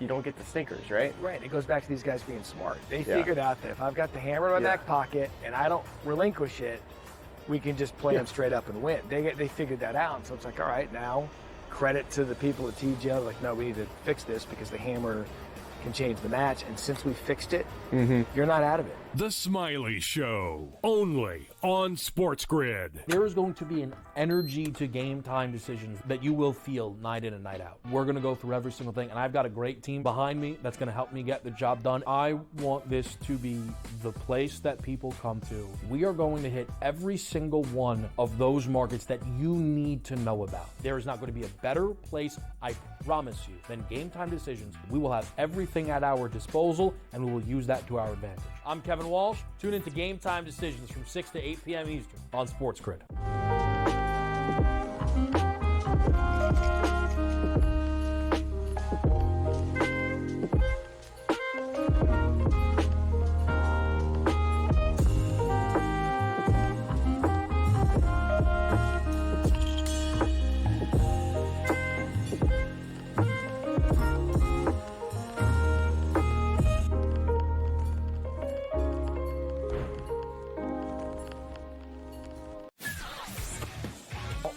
you don't get the stinkers, right? Right. It goes back to these guys being smart. They figured out that if I've got the hammer in my back pocket and I don't relinquish it, we can just play them straight up and win. They figured that out. And so it's like, all right, now credit to the people at TGL. Like, no, we need to fix this because the hammer can change the match. And since we fixed it, you're not out of it. The Smiley Show, only on SportsGrid. There is going to be an energy to game time decisions that you will feel night in and night out. We're going to go through every single thing, and I've got a great team behind me that's going to help me get the job done. I want this to be the place that people come to. We are going to hit every single one of those markets that you need to know about. There is not going to be a better place, I promise you, than Game Time Decisions. We will have everything at our disposal, and we will use that to our advantage. I'm Kevin Walsh. Tune into Game Time Decisions from 6 to 8 p.m. Eastern on SportsGrid.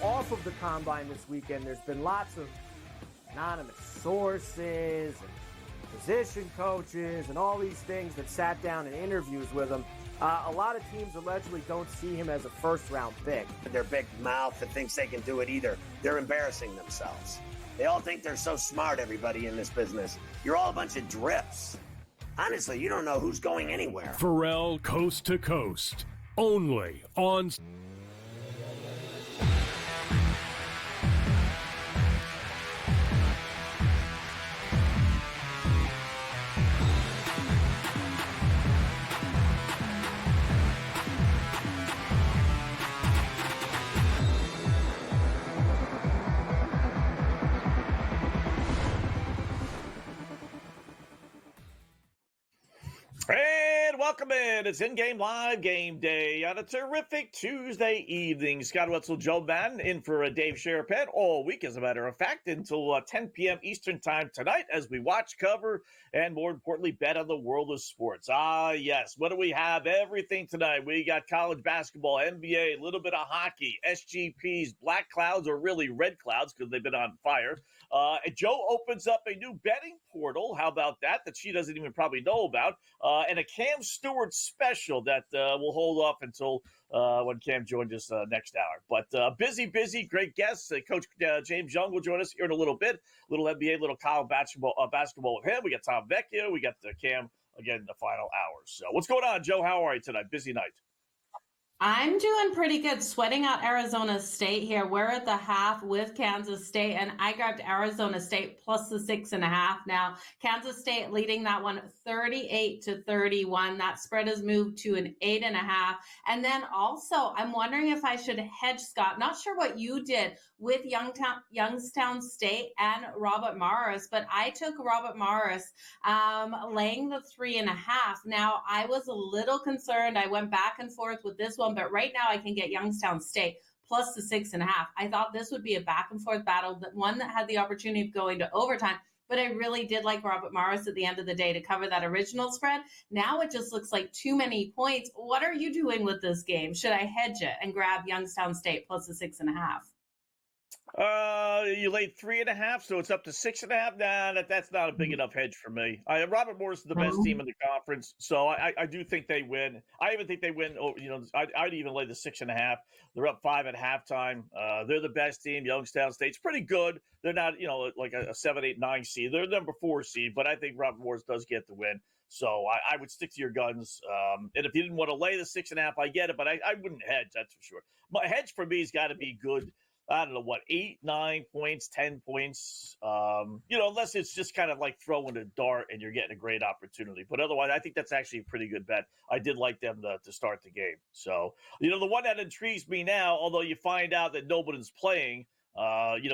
Off of the combine this weekend, there's been lots of anonymous sources and position coaches and all these things that sat down in interviews with him. A lot of teams allegedly don't see him as a first-round pick. Their big mouth that thinks they can do it either. They're embarrassing themselves. They all think they're so smart, everybody in this business. You're all a bunch of drips. Honestly, you don't know who's going anywhere. Pharrell Coast to Coast, only on And welcome in. It's in-game live game day on a terrific Tuesday evening. Scott Wetzel, Joe Madden in for Dave Sharapet all week, as a matter of fact, until 10 p.m. Eastern time tonight as we watch, cover, and more importantly, bet on the world of sports. Yes. What do we have? Everything tonight. We got college basketball, NBA, a little bit of hockey, SGPs, black clouds, or really red clouds because they've been on fire. And Joe opens up a new betting portal. How about that? That she doesn't even probably know about. And a Cam Stewart special that we'll hold off until when Cam joins us next hour. But busy, great guests. Coach James Young will join us here in a little bit. Little NBA, little college basketball with him. We got Tom Vecchio. We got Cam again in the final hours. So what's going on, Joe? How are you tonight? Busy night. I'm doing pretty good, sweating out Arizona State here. We're at the half with Kansas State, and I grabbed Arizona State plus the 6.5. Now, Kansas State leading that one 38-31. That spread has moved to an 8.5. And then also, I'm wondering if I should hedge, Scott. Not sure what you did with Youngstown State and Robert Morris, but I took Robert Morris laying the 3.5. Now, I was a little concerned. I went back and forth with this one, but right now I can get Youngstown State plus the 6.5. I thought this would be a back and forth battle, one that had the opportunity of going to overtime, but I really did like Robert Morris at the end of the day to cover that original spread. Now it just looks like too many points. What are you doing with this game? Should I hedge it and grab Youngstown State plus the 6.5? You laid 3.5, so it's up to 6.5. Nah, that's not a big enough hedge for me. Robert Morris is the best team in the conference, so I do think they win. I even think they win. I'd even lay the 6.5. They're up 5 at halftime. They're the best team. Youngstown State's pretty good. They're not, like a 7, 8, 9 seed. They're number 4 seed, but I think Robert Morris does get the win. So I would stick to your guns. And if you didn't want to lay the 6.5, I get it, but I wouldn't hedge, that's for sure. My hedge for me has got to be good. I don't know, 8, 9 points, 10 points, unless it's just kind of like throwing a dart and you're getting a great opportunity. But otherwise, I think that's actually a pretty good bet. I did like them to start the game. So, the one that intrigues me now, although you find out that nobody's playing,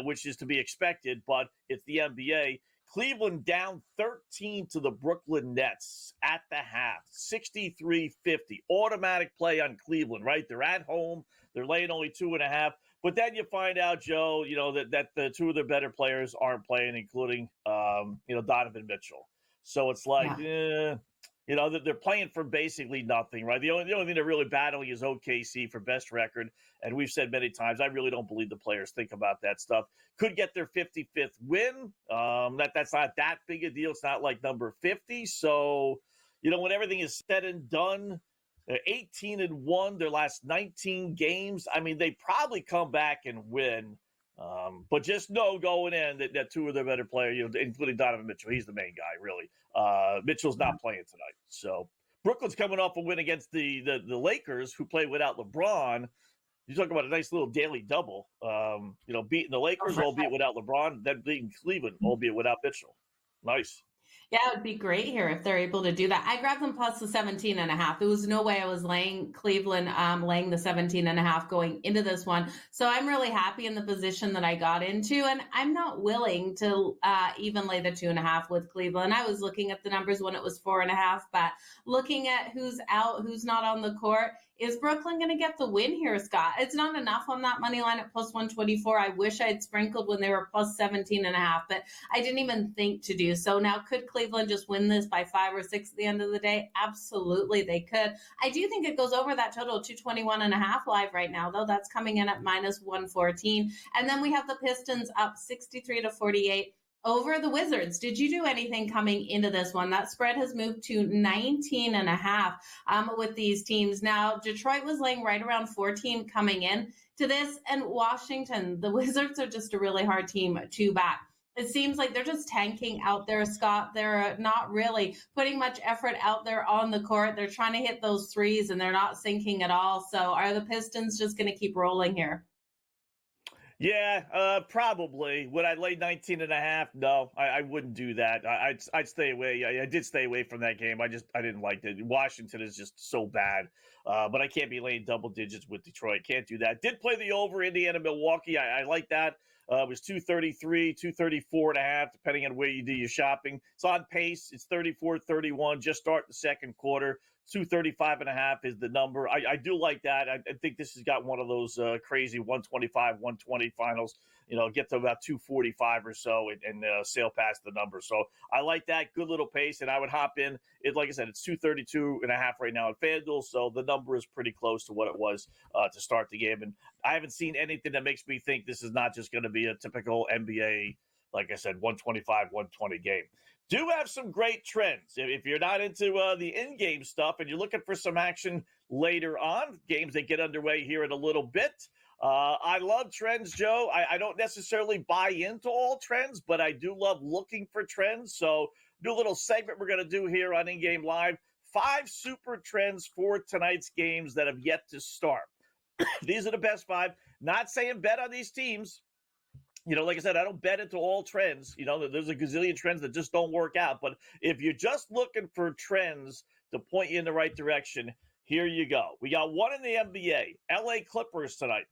which is to be expected, but it's the NBA. Cleveland down 13 to the Brooklyn Nets at the half, 63-50. Automatic play on Cleveland, right? They're at home. They're laying only 2.5. But then you find out, Joe, that the two of their better players aren't playing, including, Donovan Mitchell. So it's like, they're playing for basically nothing, right? The only thing they're really battling is OKC for best record. And we've said many times, I really don't believe the players think about that stuff. Could get their 55th win. That's not that big a deal. It's not like number 50. So, when everything is said and done, 18-1 their last 19 games. I mean, they probably come back and win. But just know going in that two of their better players, including Donovan Mitchell, he's the main guy, really. Mitchell's not playing tonight. So Brooklyn's coming off a win against the Lakers, who play without LeBron. You talk about a nice little daily double. Beating the Lakers, albeit without LeBron, then beating Cleveland, albeit without Mitchell. Nice. Yeah, it would be great here if they're able to do that. I grabbed them plus the 17.5. There was no way I was laying Cleveland, laying the 17.5 going into this one. So I'm really happy in the position that I got into, and I'm not willing to even lay the 2.5 with Cleveland. I was looking at the numbers when it was 4.5, but looking at who's out, who's not on the court. Is Brooklyn going to get the win here, Scott? It's not enough on that money line at plus 124. I wish I had sprinkled when they were plus 17.5, but I didn't even think to do so. Now, could Cleveland just win this by 5 or 6 at the end of the day? Absolutely, they could. I do think it goes over that total 221.5 live right now, though. That's coming in at minus 114. And then we have the Pistons up 63-48. Over the Wizards. Did you do anything coming into this one? That spread has moved to 19.5 with these teams. Now, Detroit was laying right around 14 coming in to this, and Washington, the Wizards are just a really hard team to back. It seems like they're just tanking out there, Scott. They're not really putting much effort out there on the court. They're trying to hit those threes, and they're not sinking at all. So are the Pistons just going to keep rolling here? Yeah, probably. Would I lay 19.5? No, I wouldn't do that. I'd stay away. I did stay away from that game. I didn't like it. Washington is just so bad. But I can't be laying double digits with Detroit. Can't do that. Did play the over Indiana, Milwaukee. I like that. It was 233, 234.5, depending on where you do your shopping. It's on pace. It's 34-31. Just start the second quarter. 235.5 is the number. I do like that. I think this has got one of those crazy 125, 120 finals. Get to about 245 or so and sail past the number. So I like that. Good little pace, and I would hop in. Like I said, it's 232.5 right now at FanDuel, so the number is pretty close to what it was to start the game. And I haven't seen anything that makes me think this is not just going to be a typical NBA, like I said, 125, 120 game. Do have some great trends. If you're not into the in-game stuff and you're looking for some action later on, games that get underway here in a little bit. I love trends, Joe. I don't necessarily buy into all trends, but I do love looking for trends. So do a little segment we're going to do here on In-Game Live. 5 super trends for tonight's games that have yet to start. These are the best 5. Not saying bet on these teams. Like I said, I don't bet into all trends. There's a gazillion trends that just don't work out. But if you're just looking for trends to point you in the right direction, here you go. We got one in the NBA. LA Clippers tonight.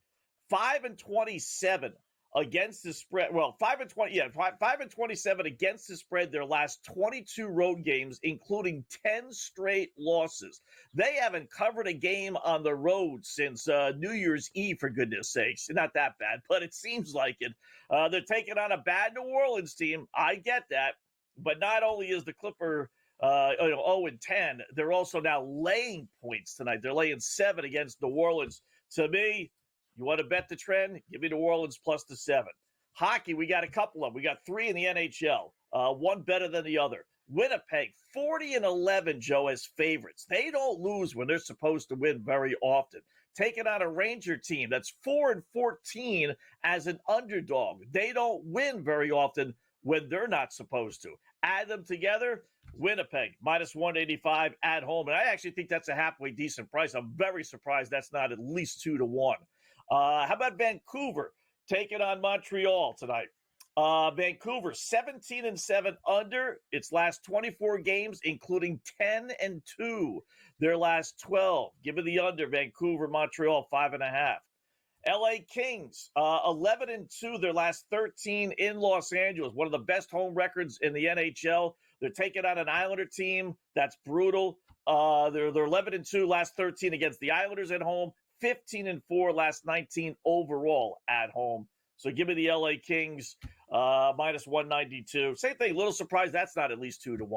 5-27 against the spread. Well, 5-27 against the spread their last 22 road games, including 10 straight losses. They haven't covered a game on the road since New Year's Eve, for goodness sakes. Not that bad, but it seems like it. They're taking on a bad New Orleans team. I get that. But not only is the Clipper 0-10, they're also now laying points tonight. They're laying 7 against New Orleans. To me, you want to bet the trend? Give me New Orleans plus the 7. Hockey, we got a couple of them. We got 3 in the NHL, one better than the other. Winnipeg, 40-11, Joe, as favorites. They don't lose when they're supposed to win very often. Taking on a Ranger team that's 4-14 as an underdog. They don't win very often when they're not supposed to. Add them together, Winnipeg, minus 185 at home. And I actually think that's a halfway decent price. I'm very surprised that's not at least 2-1. How about Vancouver taking on Montreal tonight? Vancouver, 17-7 under its last 24 games, including 10-2 their last 12. Give me the under, Vancouver, Montreal, 5.5. LA Kings, 11-2 their last 13 in Los Angeles. One of the best home records in the NHL. They're taking on an Islander team that's brutal. They're 11-2 last 13 against the Islanders at home. 15-4, last 19 overall at home. So give me the LA Kings minus 192. Same thing, little surprised that's not at least 2-1.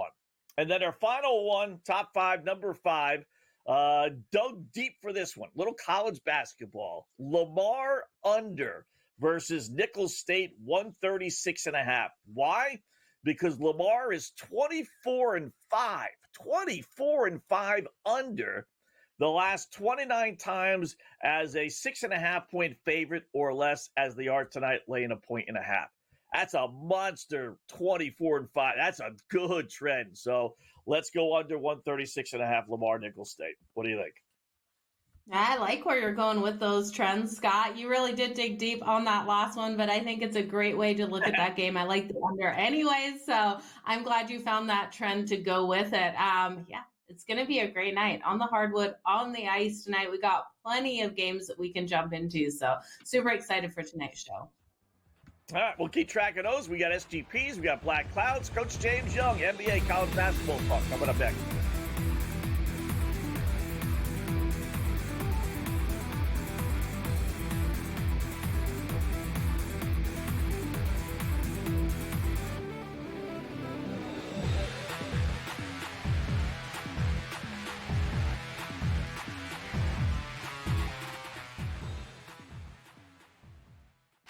And then our final one, top 5, number 5, dug deep for this one. Little college basketball. Lamar under versus Nicholls State, 136.5. Why? Because Lamar is 24-5. 24-5 under the last 29 times as a 6.5-point favorite or less, as they are tonight, laying 1.5 points. That's a monster 24-5. That's a good trend. So let's go under 136.5 Lamar Nicholls State. What do you think? I like where you're going with those trends, Scott. You really did dig deep on that last one, but I think it's a great way to look at that game. I like the under anyways, so I'm glad you found that trend to go with it. Yeah, it's going to be a great night on the hardwood, on the ice tonight. We got plenty of games that we can jump into, so super excited for tonight's show. All right, we'll keep track of those. We got SGPs, we got Black Clouds, Coach James Young, NBA college basketball talk coming up next.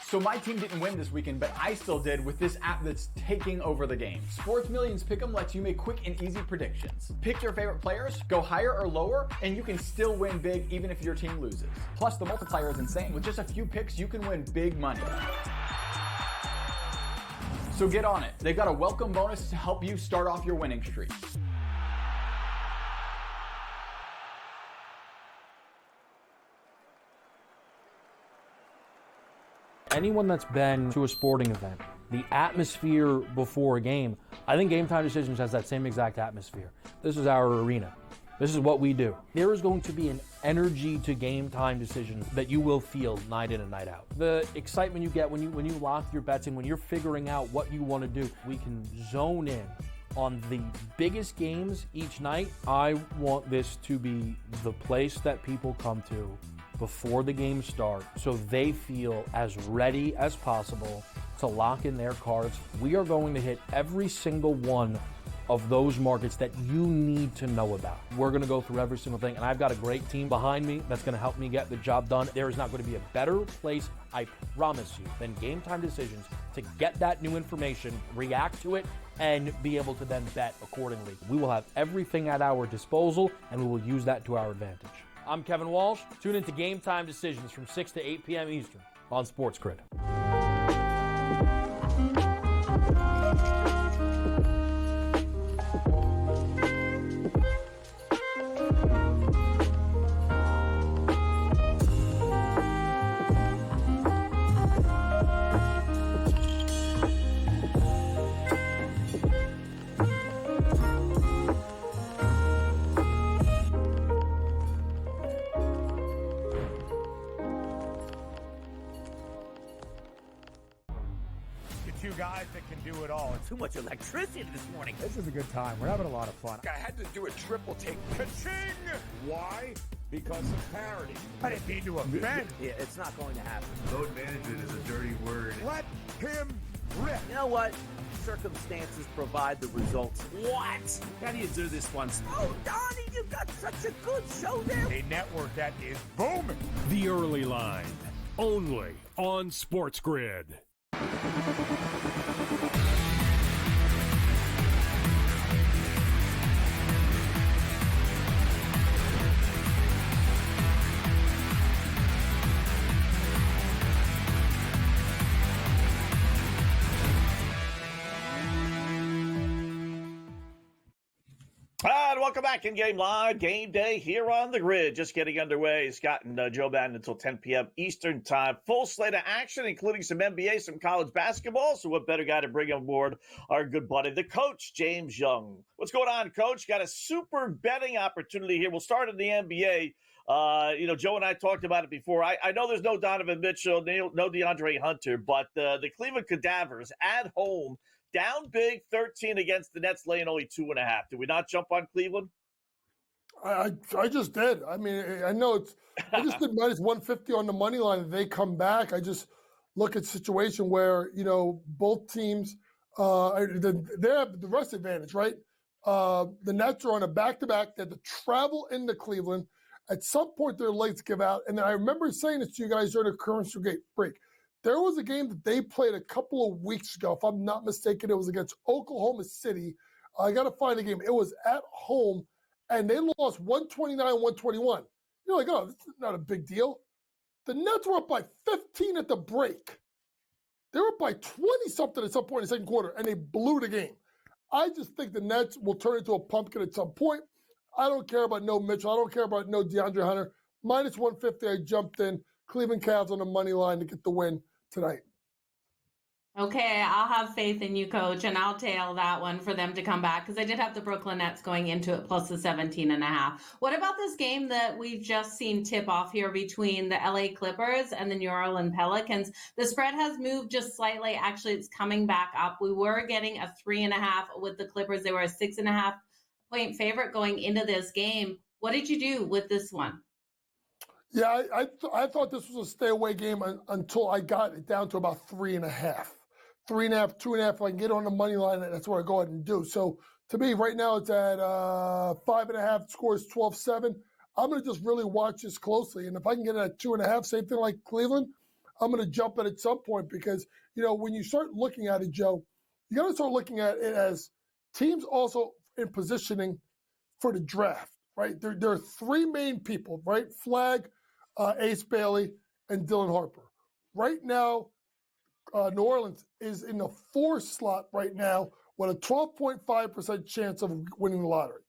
So my team didn't win this weekend, but I still did with this app that's taking over the game. Sports Millions Pick'em lets you make quick and easy predictions. Pick your favorite players, go higher or lower, and you can still win big even if your team loses. Plus, the multiplier is insane. With just a few picks, you can win big money. So get on it. They've got a welcome bonus to help you start off your winning streak. Anyone that's been to a sporting event, the atmosphere before a game, I think Game Time Decisions has that same exact atmosphere. This is our arena. This is what we do. There is going to be an energy to Game Time Decisions that you will feel night in and night out. The excitement you get when you lock your bets in, when you're figuring out what you want to do, we can zone in on the biggest games each night. I want this to be the place that people come to before the game starts so they feel as ready as possible to lock in their cards. We are going to hit every single one of those markets that you need to know about. We're going to go through every single thing, and I've got a great team behind me that's going to help me get the job done. There is not going to be a better place, I promise you, than Game Time Decisions to get that new information, react to it, and be able to then bet accordingly. We will have everything at our disposal, and we will use that to our advantage. I'm Kevin Walsh. Tune into Game Time Decisions from 6 to 8 p.m. Eastern on SportsGrid. Two guys that can do it all. Too much electricity this morning. This is a good time. We're having a lot of fun. I had to do a triple take. Ka-ching! Why? Because of parity. I didn't mean to offend. Yeah, it's not going to happen. Load management is a dirty word. Let him rip. You know what? Circumstances provide the results. What? How do you do this once? Oh, Donnie, you've got such a good show there. A network that is booming. The Early Line, only on SportsGrid. And welcome back in Game Live, Game Day here on the grid. Just getting underway. Scott and Joe Madden until 10 p.m. Eastern time. Full slate of action, including some NBA, some college basketball. So what better guy to bring on board our good buddy, the coach, James Young. What's going on, Coach? Got a super betting opportunity here. We'll start in the NBA. Joe and I talked about it before. I know there's no Donovan Mitchell, no DeAndre Hunter, but the Cleveland Cadavers at home, down big, 13 against the Nets, laying only 2.5. Did we not jump on Cleveland? I just did. I mean, I know it's. I just did minus 150 on the money line. If they come back, I just look at a situation where both teams they have the rest advantage, right? The Nets are on a back-to-back. They had to travel into Cleveland. At some point, their legs give out. And then I remember saying this to you guys during the commercial break. There was a game that they played a couple of weeks ago. If I'm not mistaken, it was against Oklahoma City. I got to find the game. It was at home, and they lost 129-121. You're like, oh, this is not a big deal. The Nets were up by 15 at the break. They were up by 20-something at some point in the second quarter, and they blew the game. I just think the Nets will turn into a pumpkin at some point. I don't care about no Mitchell. I don't care about no DeAndre Hunter. Minus 150, I jumped in. Cleveland Cavs on the money line to get the win tonight. Okay, I'll have faith in you, Coach, and I'll tail that one for them to come back because I did have the Brooklyn Nets going into it plus the 17.5. What about this game that we've just seen tip off here between the LA Clippers and the New Orleans Pelicans? The spread has moved just slightly. Actually, it's coming back up. We were getting a 3.5 with the Clippers. They were a 6.5 point favorite going into this game. What did you do with this one? Yeah, I thought this was a stay away game until I got it down to about 3.5. 3.5, 2.5. If I can get on the money line, that's what I go ahead and do. So to me, right now it's at 5.5. Scores 12-7. I'm going to just really watch this closely, and if I can get it at 2.5, same thing like Cleveland, I'm going to jump it at some point because when you start looking at it, Joe, you got to start looking at it as teams also in positioning for the draft, right? There are three main people, right? Flagg, Ace Bailey, and Dylan Harper. Right now, New Orleans is in the 4 slot right now with a 12.5% chance of winning the lottery.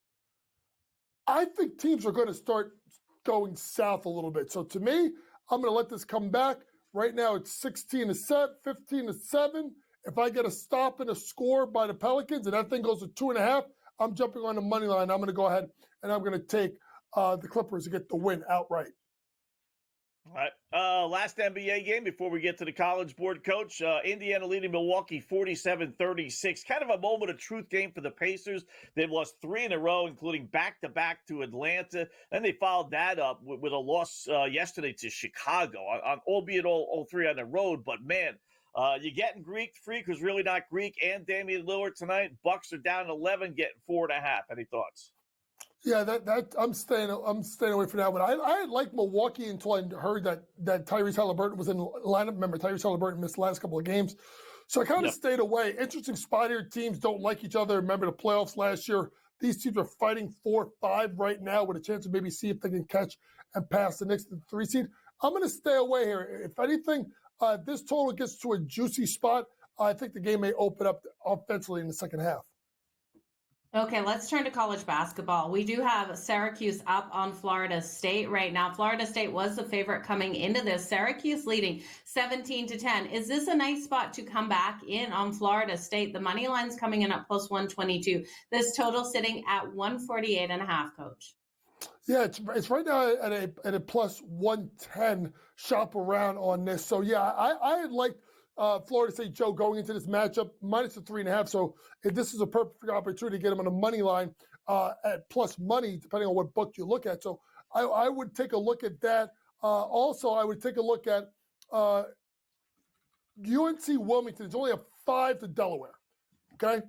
I think teams are going to start going south a little bit. So to me, I'm going to let this come back. Right now it's 16-7, 15-7. If I get a stop and a score by the Pelicans and that thing goes to 2.5, I'm jumping on the money line. I'm going to go ahead and I'm going to take the Clippers to get the win outright. All right. Last NBA game before we get to the College Board, Coach. Indiana leading Milwaukee 47-36. Kind of a moment of truth game for the Pacers. They've lost 3 in a row, including back-to-back to Atlanta. Then they followed that up with a loss yesterday to Chicago, albeit all 3 on the road. But, man, you're getting Greek. Freak, who's really not Greek, and Damian Lillard tonight. Bucks are down 11, getting 4.5. Any thoughts? Yeah, that I'm staying away from that one. I liked Milwaukee until I heard that Tyrese Halliburton was in the lineup. Remember, Tyrese Halliburton missed the last couple of games. So I kind of stayed away. Interesting spot here. Teams don't like each other. Remember the playoffs last year? These teams are fighting 4-5 right now with a chance to maybe see if they can catch and pass the next 3 seed. I'm going to stay away here. If anything, this total gets to a juicy spot, I think the game may open up offensively in the second half. Okay, let's turn to college basketball. We do have Syracuse up on Florida State right now. Florida State was the favorite coming into this. Syracuse leading 17-10. Is this a nice spot to come back in on Florida State? The money line's coming in at plus 122. This total sitting at 148.5, Coach. Yeah, it's right now at a plus 110. Shop around on this. So yeah, I had liked Florida State, Joe, going into this matchup minus the 3.5. So if this is a perfect opportunity to get them on the money line at plus money, depending on what book you look at. So I would take a look at that. Also, I would take a look at UNC Wilmington. It's only a 5 to Delaware. Okay,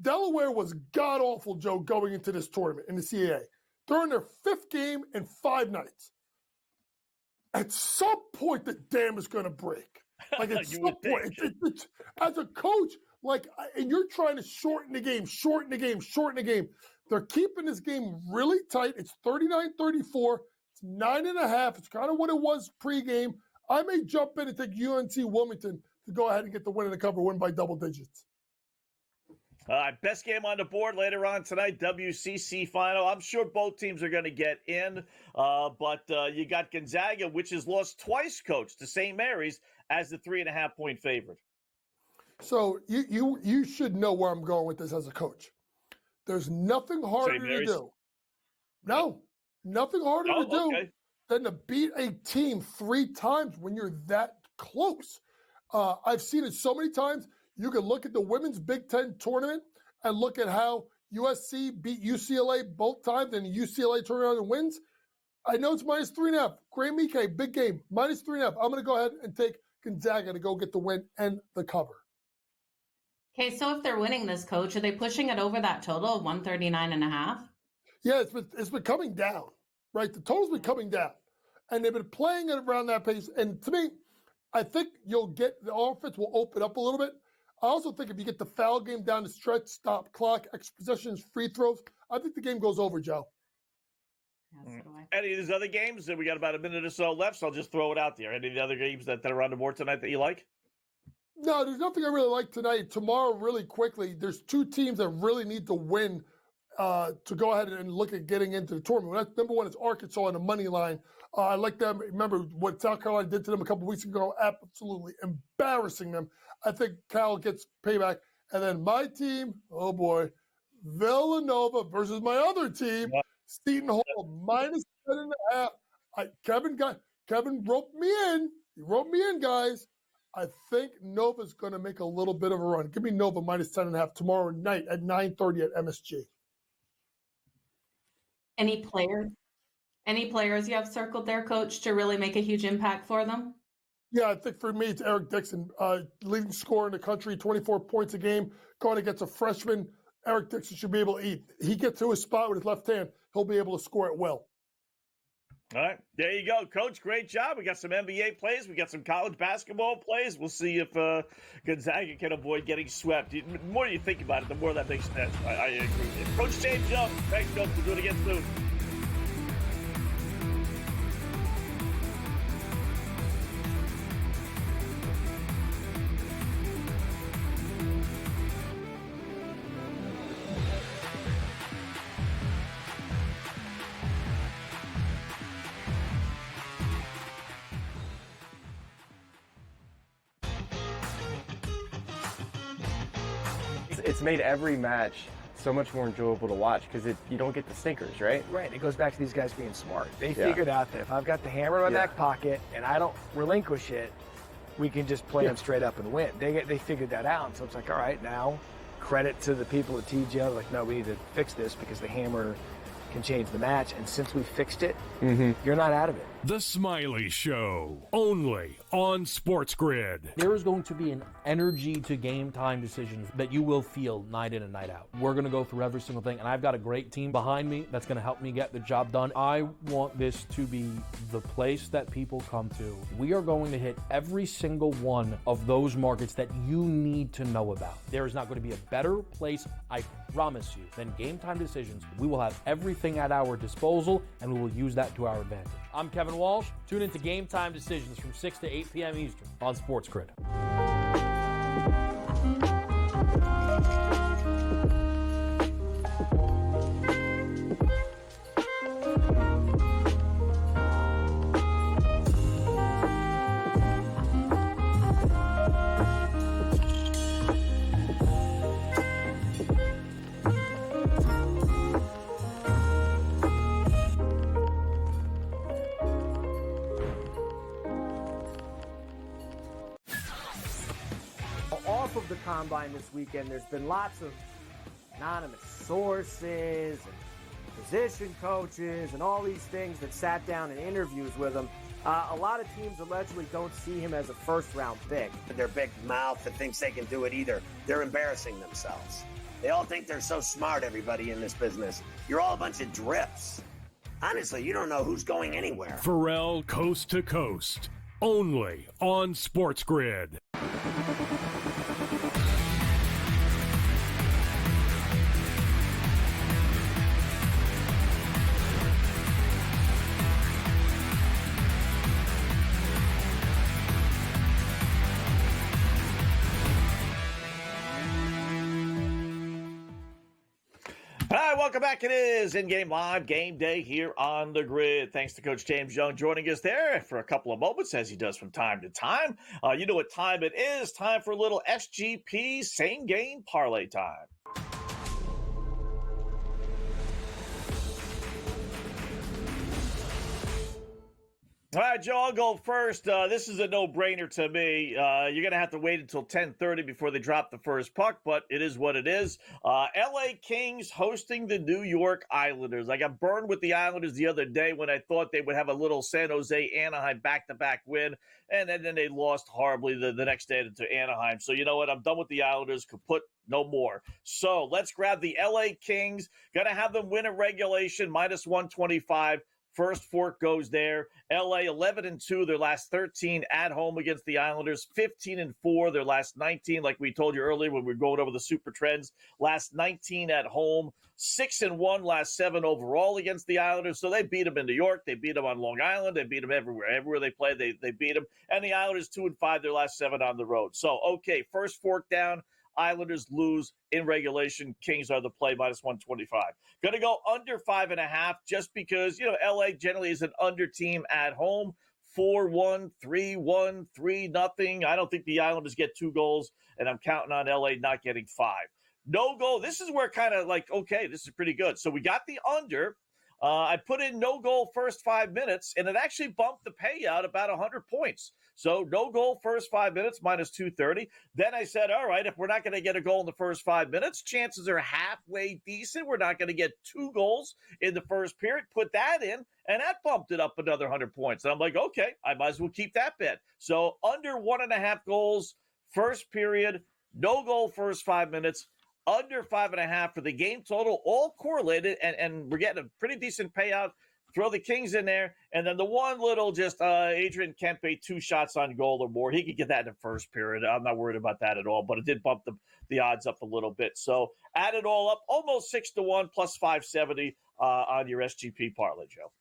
Delaware was god awful, Joe, going into this tournament in the CAA. They're in their 5th game in 5 nights. At some point, the dam is going to break. Like at some point, as a coach, and you're trying to shorten the game. They're keeping this game really tight. It's 39-34. It's 9.5. It's kind of what it was pregame. I may jump in and take UNC Wilmington to go ahead and get the win in the cover, win by double digits. Best game on the board later on tonight, WCC final. I'm sure both teams are going to get in, but you got Gonzaga, which has lost twice, Coach, to St. Mary's as the 3.5 point favorite. So you should know where I'm going with this as a coach. There's nothing harder to do. No, nothing harder to do than to beat a team 3 times when you're that close. I've seen it so many times. You can look at the women's Big Ten tournament and look at how USC beat UCLA both times, and UCLA turned around and wins. I know it's minus 3.5. Great Mike, big game. Minus 3.5. I'm going to go ahead and take Gonzaga to go get the win and the cover. Okay, so if they're winning this, Coach, are they pushing it over that total of 139.5? Yeah, it's been coming down, right? The total's been coming down, and they've been playing it around that pace. And to me, I think you'll get the offense will open up a little bit. I also think if you get the foul game down the stretch, stop clock, extra possessions, free throws, I think the game goes over, Joe. Any of these other games? We got about a minute or so left, so I'll just throw it out there. Any of the other games that are on the board tonight that you like? No, there's nothing I really like tonight. Tomorrow, really quickly, there's two teams that really need to win to go ahead and look at getting into the tournament. Number one is Arkansas on the money line. I like them. Remember what South Carolina did to them a couple weeks ago? Absolutely embarrassing them. I think Cal gets payback. And then my team, oh boy, Villanova versus my other team, Seton Hall, minus 10.5. Kevin roped me in. He roped me in, guys. I think Nova's going to make a little bit of a run. Give me Nova minus 10.5 tomorrow night at 9:30 at MSG. Any players you have circled there, Coach, to really make a huge impact for them? Yeah, I think for me, it's Eric Dixon, leading scorer in the country, 24 points a game, going against a freshman. Eric Dixon should be able to eat. He gets to his spot with his left hand. He'll be able to score it well. All right, there you go, Coach. Great job. We got some NBA plays. We got some college basketball plays. We'll see if Gonzaga can avoid getting swept. The more you think about it, the more that makes sense. I agree with you. Coach James Young, thanks, Coach. We'll do it again soon. It's made every match so much more enjoyable to watch because you don't get the stinkers, right? Right. It goes back to these guys being smart. They figured out that if I've got the hammer in my back pocket and I don't relinquish it, we can just play them straight up and win. They figured that out. And so it's like, all right, now credit to the people at TGL. Like, no, we need to fix this because the hammer can change the match. And since we fixed it, you're not out of it. The Smiley Show, only on SportsGrid. There is going to be an energy to game time decisions that you will feel night in and night out. We're going to go through every single thing, and I've got a great team behind me that's going to help me get the job done. I want this to be the place that people come to. We are going to hit every single one of those markets that you need to know about. There is not going to be a better place, I promise you, than Game Time Decisions. We will have everything at our disposal, and we will use that to our advantage. I'm Kevin Walsh. Tune into Game Time Decisions from 6 to 8 p.m. Eastern on SportsGrid. Off of the combine this weekend, there's been lots of anonymous sources and position coaches and all these things that sat down in interviews with him. A lot of teams allegedly don't see him as a first-round pick. Their big mouth that thinks they can do it either. They're embarrassing themselves. They all think they're so smart, everybody in this business. You're all a bunch of drips. Honestly, you don't know who's going anywhere. Pharrell Coast to Coast, only on SportsGrid. Hi, welcome back. It is In-Game Live Game Day here on the grid. Thanks to Coach James Young joining us there for a couple of moments, as he does from time to time. You know what time it is. Time for a little SGP Same Game Parlay time. All right, Joe, I'll go first. This is a no-brainer to me. You're going to have to wait until 10:30 before they drop the first puck, but it is what it is. LA Kings hosting the New York Islanders. I got burned with the Islanders the other day when I thought they would have a little San Jose Anaheim back-to-back win, and then they lost horribly the next day to Anaheim. So you know what? I'm done with the Islanders. Kaput, no more. So let's grab the LA Kings. Going to have them win in regulation, -125. First fork goes there. LA 11-2, their last 13 at home against the Islanders. 15-4, their last 19. Like we told you earlier when we were going over the super trends, last 19 at home. 6-1, last 7 overall against the Islanders. So they beat them in New York. They beat them on Long Island. They beat them everywhere. Everywhere they play, they beat them. And the Islanders 2-5, their last 7 on the road. So okay, first fork down. Islanders lose in regulation. Kings are the play, -125. Going to go under 5.5 just because, LA generally is an under team at home. 4-1, 3-1, 3-0. I don't think the Islanders get 2 goals, and I'm counting on LA not getting 5. No goal. This is where kind of like, okay, this is pretty good. So we got the under. I put in no goal first 5 minutes, and it actually bumped the payout about 100 points. So no goal first 5 minutes, -230. Then I said, all right, if we're not going to get a goal in the first 5 minutes, chances are halfway decent. We're not going to get 2 goals in the first period. Put that in, and that bumped it up another 100 points. And I'm like, okay, I might as well keep that bet. So under 1.5 goals first period, no goal first 5 minutes, under 5.5 for the game total, all correlated, and we're getting a pretty decent payout. Throw the Kings in there, and then the one little just Adrian Kempe, 2 shots on goal or more. He could get that in the first period. I'm not worried about that at all, but it did bump the odds up a little bit. So add it all up, almost 6-1 plus 570 on your SGP parlay, Joe.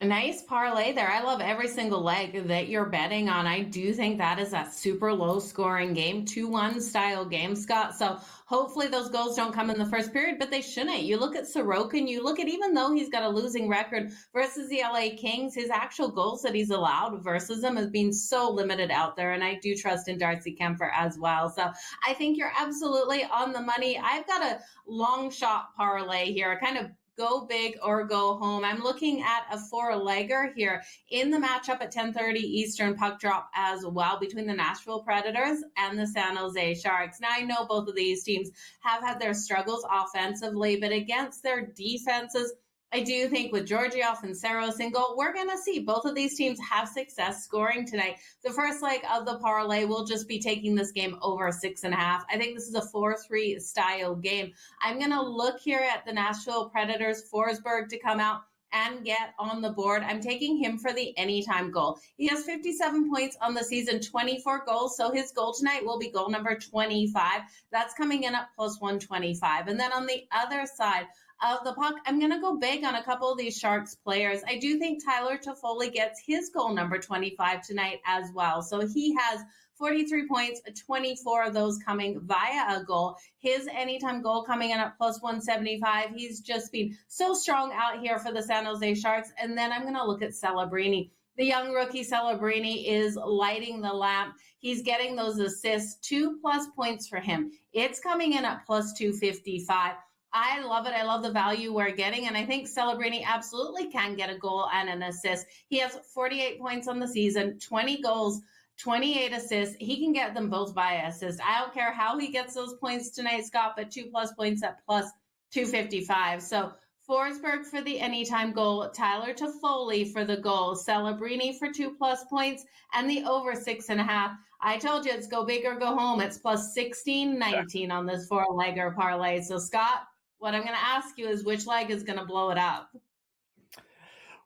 A nice parlay there. I love every single leg that you're betting on. I do think that is a super low scoring game, 2-1 style game, Scott. So hopefully those goals don't come in the first period, but they shouldn't. You look at Sorokin, you look at, even though he's got a losing record versus the LA Kings, his actual goals that he's allowed versus them has been so limited out there. And I do trust in Darcy Kemper as well. So I think you're absolutely on the money. I've got a long shot parlay here, a kind of go big or go home. I'm looking at a 4-legger here in the matchup at 10:30 Eastern puck drop as well between the Nashville Predators and the San Jose Sharks. Now, I know both of these teams have had their struggles offensively, but against their defenses, I do think with Georgiev and Saros in goal, we're going to see both of these teams have success scoring tonight. The first leg of the parlay will just be taking this game over 6.5. I think this is a 4-3 style game. I'm going to look here at the Nashville Predators, Forsberg to come out and get on the board. I'm taking him for the anytime goal. He has 57 points on the season, 24 goals. So his goal tonight will be goal number 25. That's coming in at +125. And then on the other side of the puck, I'm going to go big on a couple of these Sharks players. I do think Tyler Toffoli gets his goal number 25 tonight as well. So he has 43 points, 24 of those coming via a goal. His anytime goal coming in at +175. He's just been so strong out here for the San Jose Sharks. And then I'm going to look at Celebrini. The young rookie Celebrini is lighting the lamp. He's getting those assists, 2+ points for him. It's coming in at +255. I love it. I love the value we're getting, and I think Celebrini absolutely can get a goal and an assist. He has 48 points on the season, 20 goals, 28 assists. He can get them both via assist. I don't care how he gets those points tonight, Scott, but 2+ points at +255. So Forsberg for the anytime goal, Tyler Toffoli for the goal, Celebrini for 2+ points, and the over 6.5. I told you it's go big or go home. It's +1619 on this 4-legger parlay. So Scott, what I'm going to ask you is which leg is going to blow it up?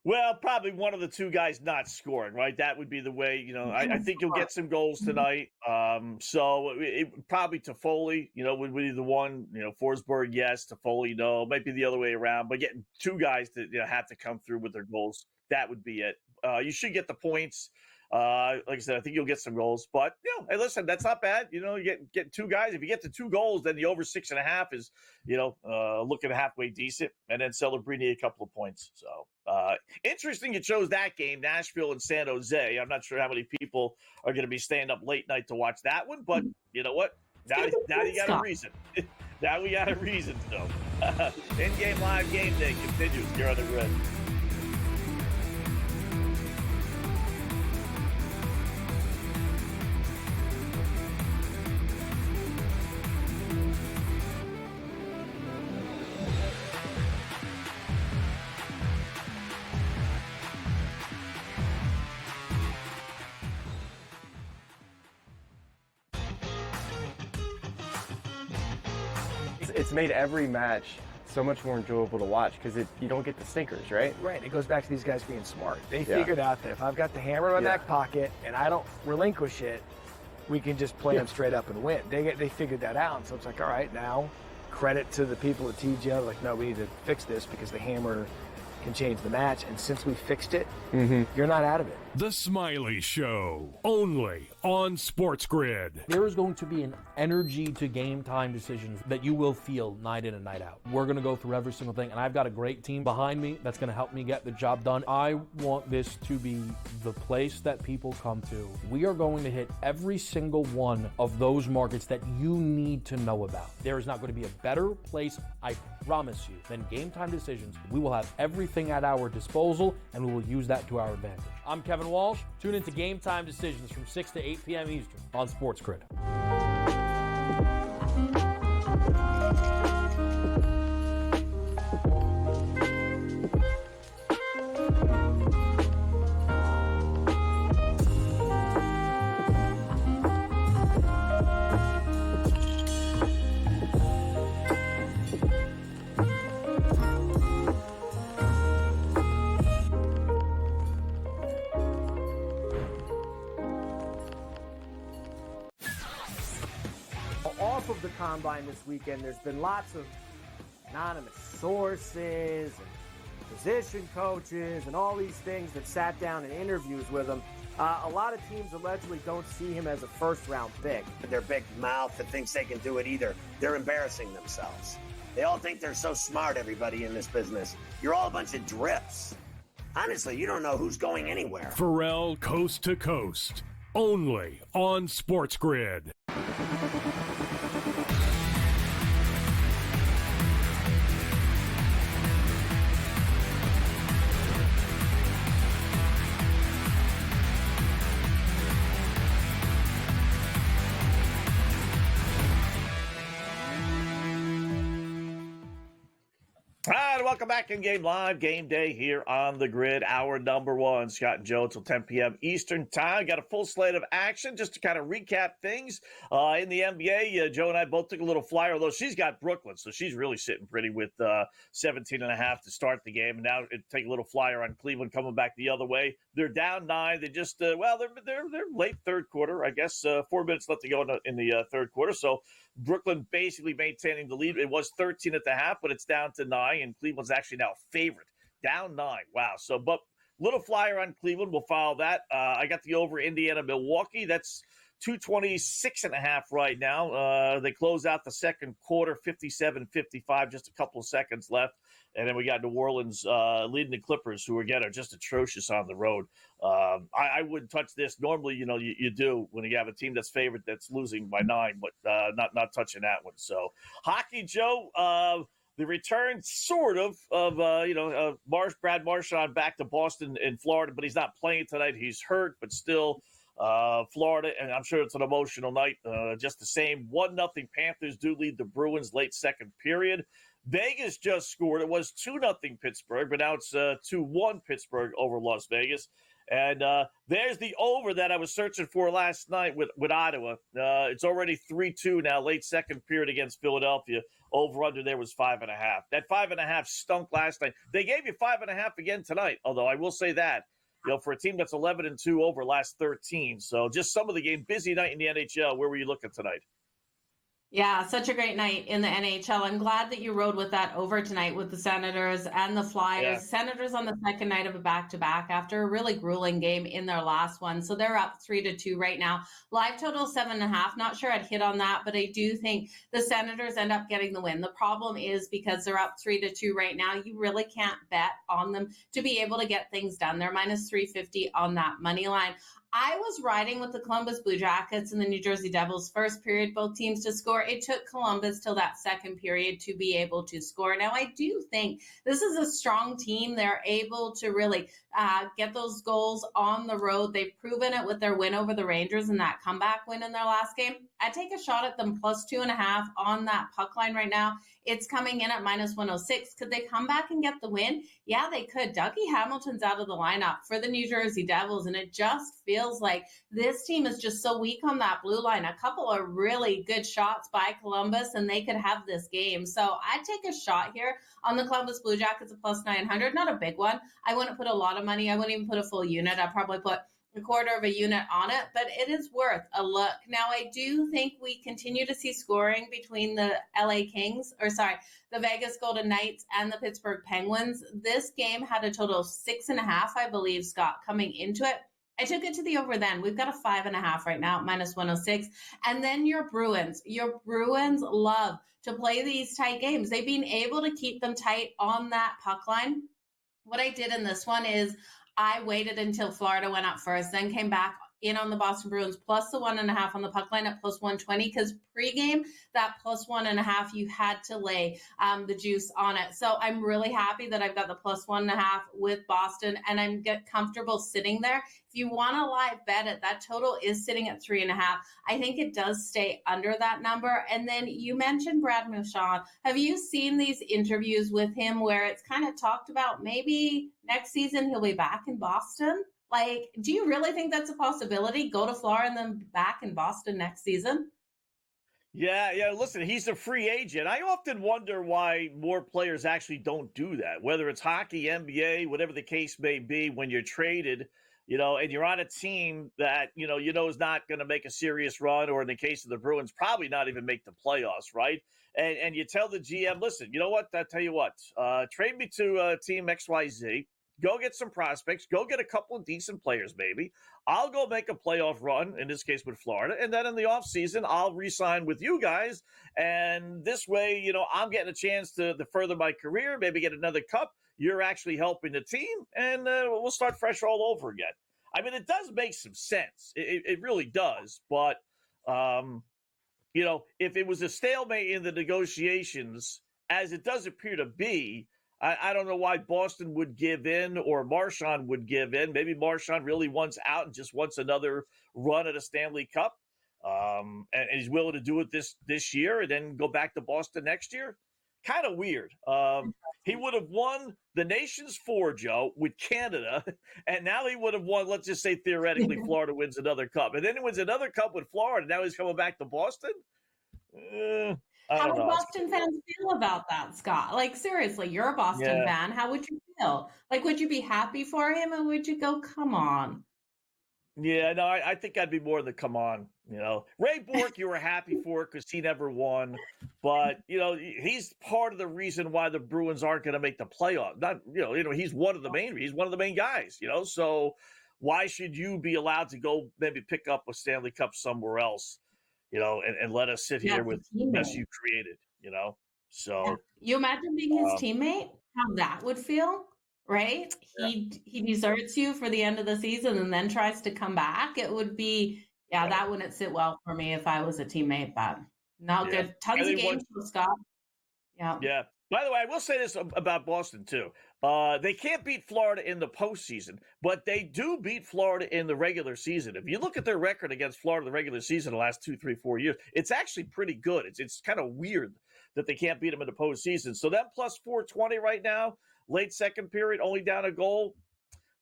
Well, probably one of the two guys not scoring, right? That would be the way, I think you'll get some goals tonight. So probably Toffoli, would be the one, Forsberg, yes, Toffoli, no, might be the other way around, but getting two guys that have to come through with their goals, that would be it. You should get the points. Like I said, I think you'll get some goals, but hey, listen, that's not bad. You get two guys. If you get to 2 goals, then the over 6.5 is, looking halfway decent, and then Celebrini a couple of points. So interesting, you chose that game, Nashville and San Jose. I'm not sure how many people are going to be staying up late night to watch that one, but you know what? Now you got a reason. Now we got a reason, though. In-game live game day continues here on the Grid. It's made every match so much more enjoyable to watch because you don't get the stinkers, right? Right. It goes back to these guys being smart. They figured out that if I've got the hammer in my back pocket and I don't relinquish it, we can just play them straight up and win. They figured that out. And so it's like, all right, now credit to the people at TGL. Like, no, we need to fix this because the hammer can change the match. And since we fixed it, you're not out of it. The Smiley Show, only on SportsGrid. There is going to be an energy to game time decisions that you will feel night in and night out. We're going to go through every single thing, and I've got a great team behind me that's going to help me get the job done. I want this to be the place that people come to. We are going to hit every single one of those markets that you need to know about. There is not going to be a better place, I promise you, than game time decisions. We will have everything at our disposal, and we will use that to our advantage. I'm Kevin Walsh. Tune into Game Time Decisions from 6 to 8 p.m. Eastern on SportsGrid. Off of the combine this weekend, there's been lots of anonymous sources and position coaches and all these things that sat down in interviews with him. A lot of teams allegedly don't see him as a first-round pick. Their big mouth that thinks they can do it either. They're embarrassing themselves. They all think they're so smart, everybody in this business. You're all a bunch of drips. Honestly, you don't know who's going anywhere. Pharrell Coast to Coast, only on SportsGrid. And welcome back in Game Live, Game Day here on the grid, hour number one. Scott and Joe till 10 p.m. Eastern time. Got a full slate of action just to kind of recap things. In the NBA, Joe and I both took a little flyer, although she's got Brooklyn, so she's really sitting pretty with 17.5 to start the game. And now take a little flyer on Cleveland coming back the other way. They're down 9. They just, they're late third quarter, I guess. 4 minutes left to go in the third quarter. So Brooklyn basically maintaining the lead. It was 13 at the half, but it's down to 9, and Cleveland's actually now favorite, down 9. Wow. So, but little flyer on Cleveland. We'll follow that. I got the over Indiana, Milwaukee. That's 226.5 right now. They close out the second quarter, 57-55, just a couple of seconds left. And then we got New Orleans leading the Clippers, who, again, are just atrocious on the road. I wouldn't touch this. Normally, you do when you have a team that's favored that's losing by 9, but not touching that one. So hockey, Joe, the return sort of Brad Marchand back to Boston in Florida, but he's not playing tonight. He's hurt, but still Florida, and I'm sure it's an emotional night just the same. 1-0 Panthers do lead the Bruins late second period. Vegas just scored. It was 2-0 Pittsburgh, but now it's 2-1 Pittsburgh over Las Vegas. And there's the over that I was searching for last night with Ottawa. It's already 3-2 now, late second period against Philadelphia. Over under there was 5.5. That 5.5 stunk last night. They gave you 5.5 again tonight, although I will say that, for a team that's 11-2 over last 13. So just some of the game, busy night in the NHL. Where were you looking tonight? Yeah, such a great night in the NHL. I'm glad that you rode with that over tonight with the Senators and the Flyers. Yeah. Senators on the second night of a back-to-back after a really grueling game in their last one. So they're up 3-2 right now. Live total 7.5. Not sure I'd hit on that, but I do think the Senators end up getting the win. The problem is because they're up 3-2 right now, you really can't bet on them to be able to get things done. They're minus 350 on that money line. I was riding with the Columbus Blue Jackets and the New Jersey Devils first period, both teams to score. It took Columbus till that second period to be able to score. Now, I do think this is a strong team. They're able to really get those goals on the road. They've proven it with their win over the Rangers and that comeback win in their last game. I'd take a shot at them plus 2.5 on that puck line right now. It's coming in at minus 106. Could they come back and get the win? Yeah, they could. Dougie Hamilton's out of the lineup for the New Jersey Devils, and it just feels like this team is just so weak on that blue line. A couple of really good shots by Columbus, and they could have this game. So I'd take a shot here on the Columbus Blue Jackets at plus 900. Not a big one. I wouldn't put a lot of money. I wouldn't even put a full unit. I'd probably put a quarter of a unit on it, but it is worth a look. Now, I do think we continue to see scoring between the the Vegas Golden Knights and the Pittsburgh Penguins. This game had a total of 6.5, I believe, Scott, coming into it. I took it to the over then. We've got a 5.5 right now, minus 106. And then your Bruins. Your Bruins love to play these tight games. They've been able to keep them tight on that puck line. What I did in this one is I waited until Florida went up first, then came back in on the Boston Bruins plus the 1.5 on the puck line at plus 120, because pregame, that plus 1.5, you had to lay the juice on it. So I'm really happy that I've got the plus 1.5 with Boston, and I'm get comfortable sitting there. If you want to live bet it, that total is sitting at 3.5. I think it does stay under that number. And then you mentioned Brad Marchand. Have you seen these interviews with him where it's kind of talked about maybe next season he'll be back in Boston? Like, do you really think that's a possibility? Go to Florida and then back in Boston next season? Yeah. Listen, he's a free agent. I often wonder why more players actually don't do that, whether it's hockey, NBA, whatever the case may be. When you're traded, and you're on a team that, is not going to make a serious run, or in the case of the Bruins, probably not even make the playoffs, right? And you tell the GM, listen, you know what? I'll tell you what, trade me to team XYZ. Go get some prospects. Go get a couple of decent players, maybe. I'll go make a playoff run, in this case with Florida. And then in the offseason, I'll re-sign with you guys. And this way, I'm getting a chance to further my career, maybe get another cup. You're actually helping the team, and we'll start fresh all over again. I mean, it does make some sense. It really does. But, if it was a stalemate in the negotiations, as it does appear to be, I don't know why Boston would give in or Marchand would give in. Maybe Marchand really wants out and just wants another run at a Stanley Cup. And he's willing to do it this year and then go back to Boston next year. Kind of weird. He would have won the Nations 4, Joe, with Canada. And now he would have won, let's just say theoretically, Florida wins another cup. And then he wins another cup with Florida. Now he's coming back to Boston? How would Boston fans feel about that, Scott? Like, seriously, you're a Boston fan. How would you feel? Like, would you be happy for him, or would you go, come on? Yeah, no, I think I'd be more the come on. Ray Bourque, you were happy for it because he never won. But, he's part of the reason why the Bruins aren't going to make the playoff. Not, he's one of the main guys, So why should you be allowed to go maybe pick up a Stanley Cup somewhere else? And let us sit here with the mess you created, So yeah. You imagine being his teammate, how that would feel, right? Yeah. He deserts you for the end of the season and then tries to come back. It would be, that wouldn't sit well for me if I was a teammate, but not good. Tons of games for Scott. Yeah. Yeah. By the way, I will say this about Boston, too. They can't beat Florida in the postseason, but they do beat Florida in the regular season. If you look at their record against Florida in the regular season the last 2, 3, 4 years, it's actually pretty good. It's kind of weird that they can't beat them in the postseason. So that plus 420 right now, late second period, only down a goal.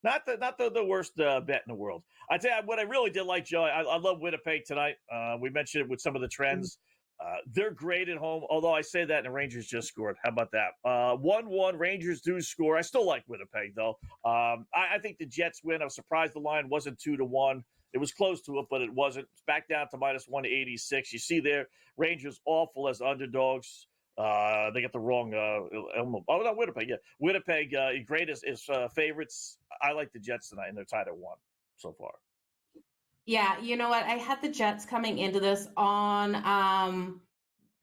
Not the worst bet in the world. I tell you what, I really did like, Joe. I love Winnipeg tonight. We mentioned it with some of the trends. They're great at home, although I say that and the Rangers just scored. How about that? 1-1, Rangers do score. I still like Winnipeg, though. I think the Jets win. I was surprised the line wasn't 2-1. It was close to it, but it wasn't. It's back down to minus 186. You see there, Rangers awful as underdogs. They get the wrong Winnipeg. Yeah, Winnipeg great as favorites. I like the Jets tonight, and they're tied at 1 so far. Yeah, you know what? I had the Jets coming into this on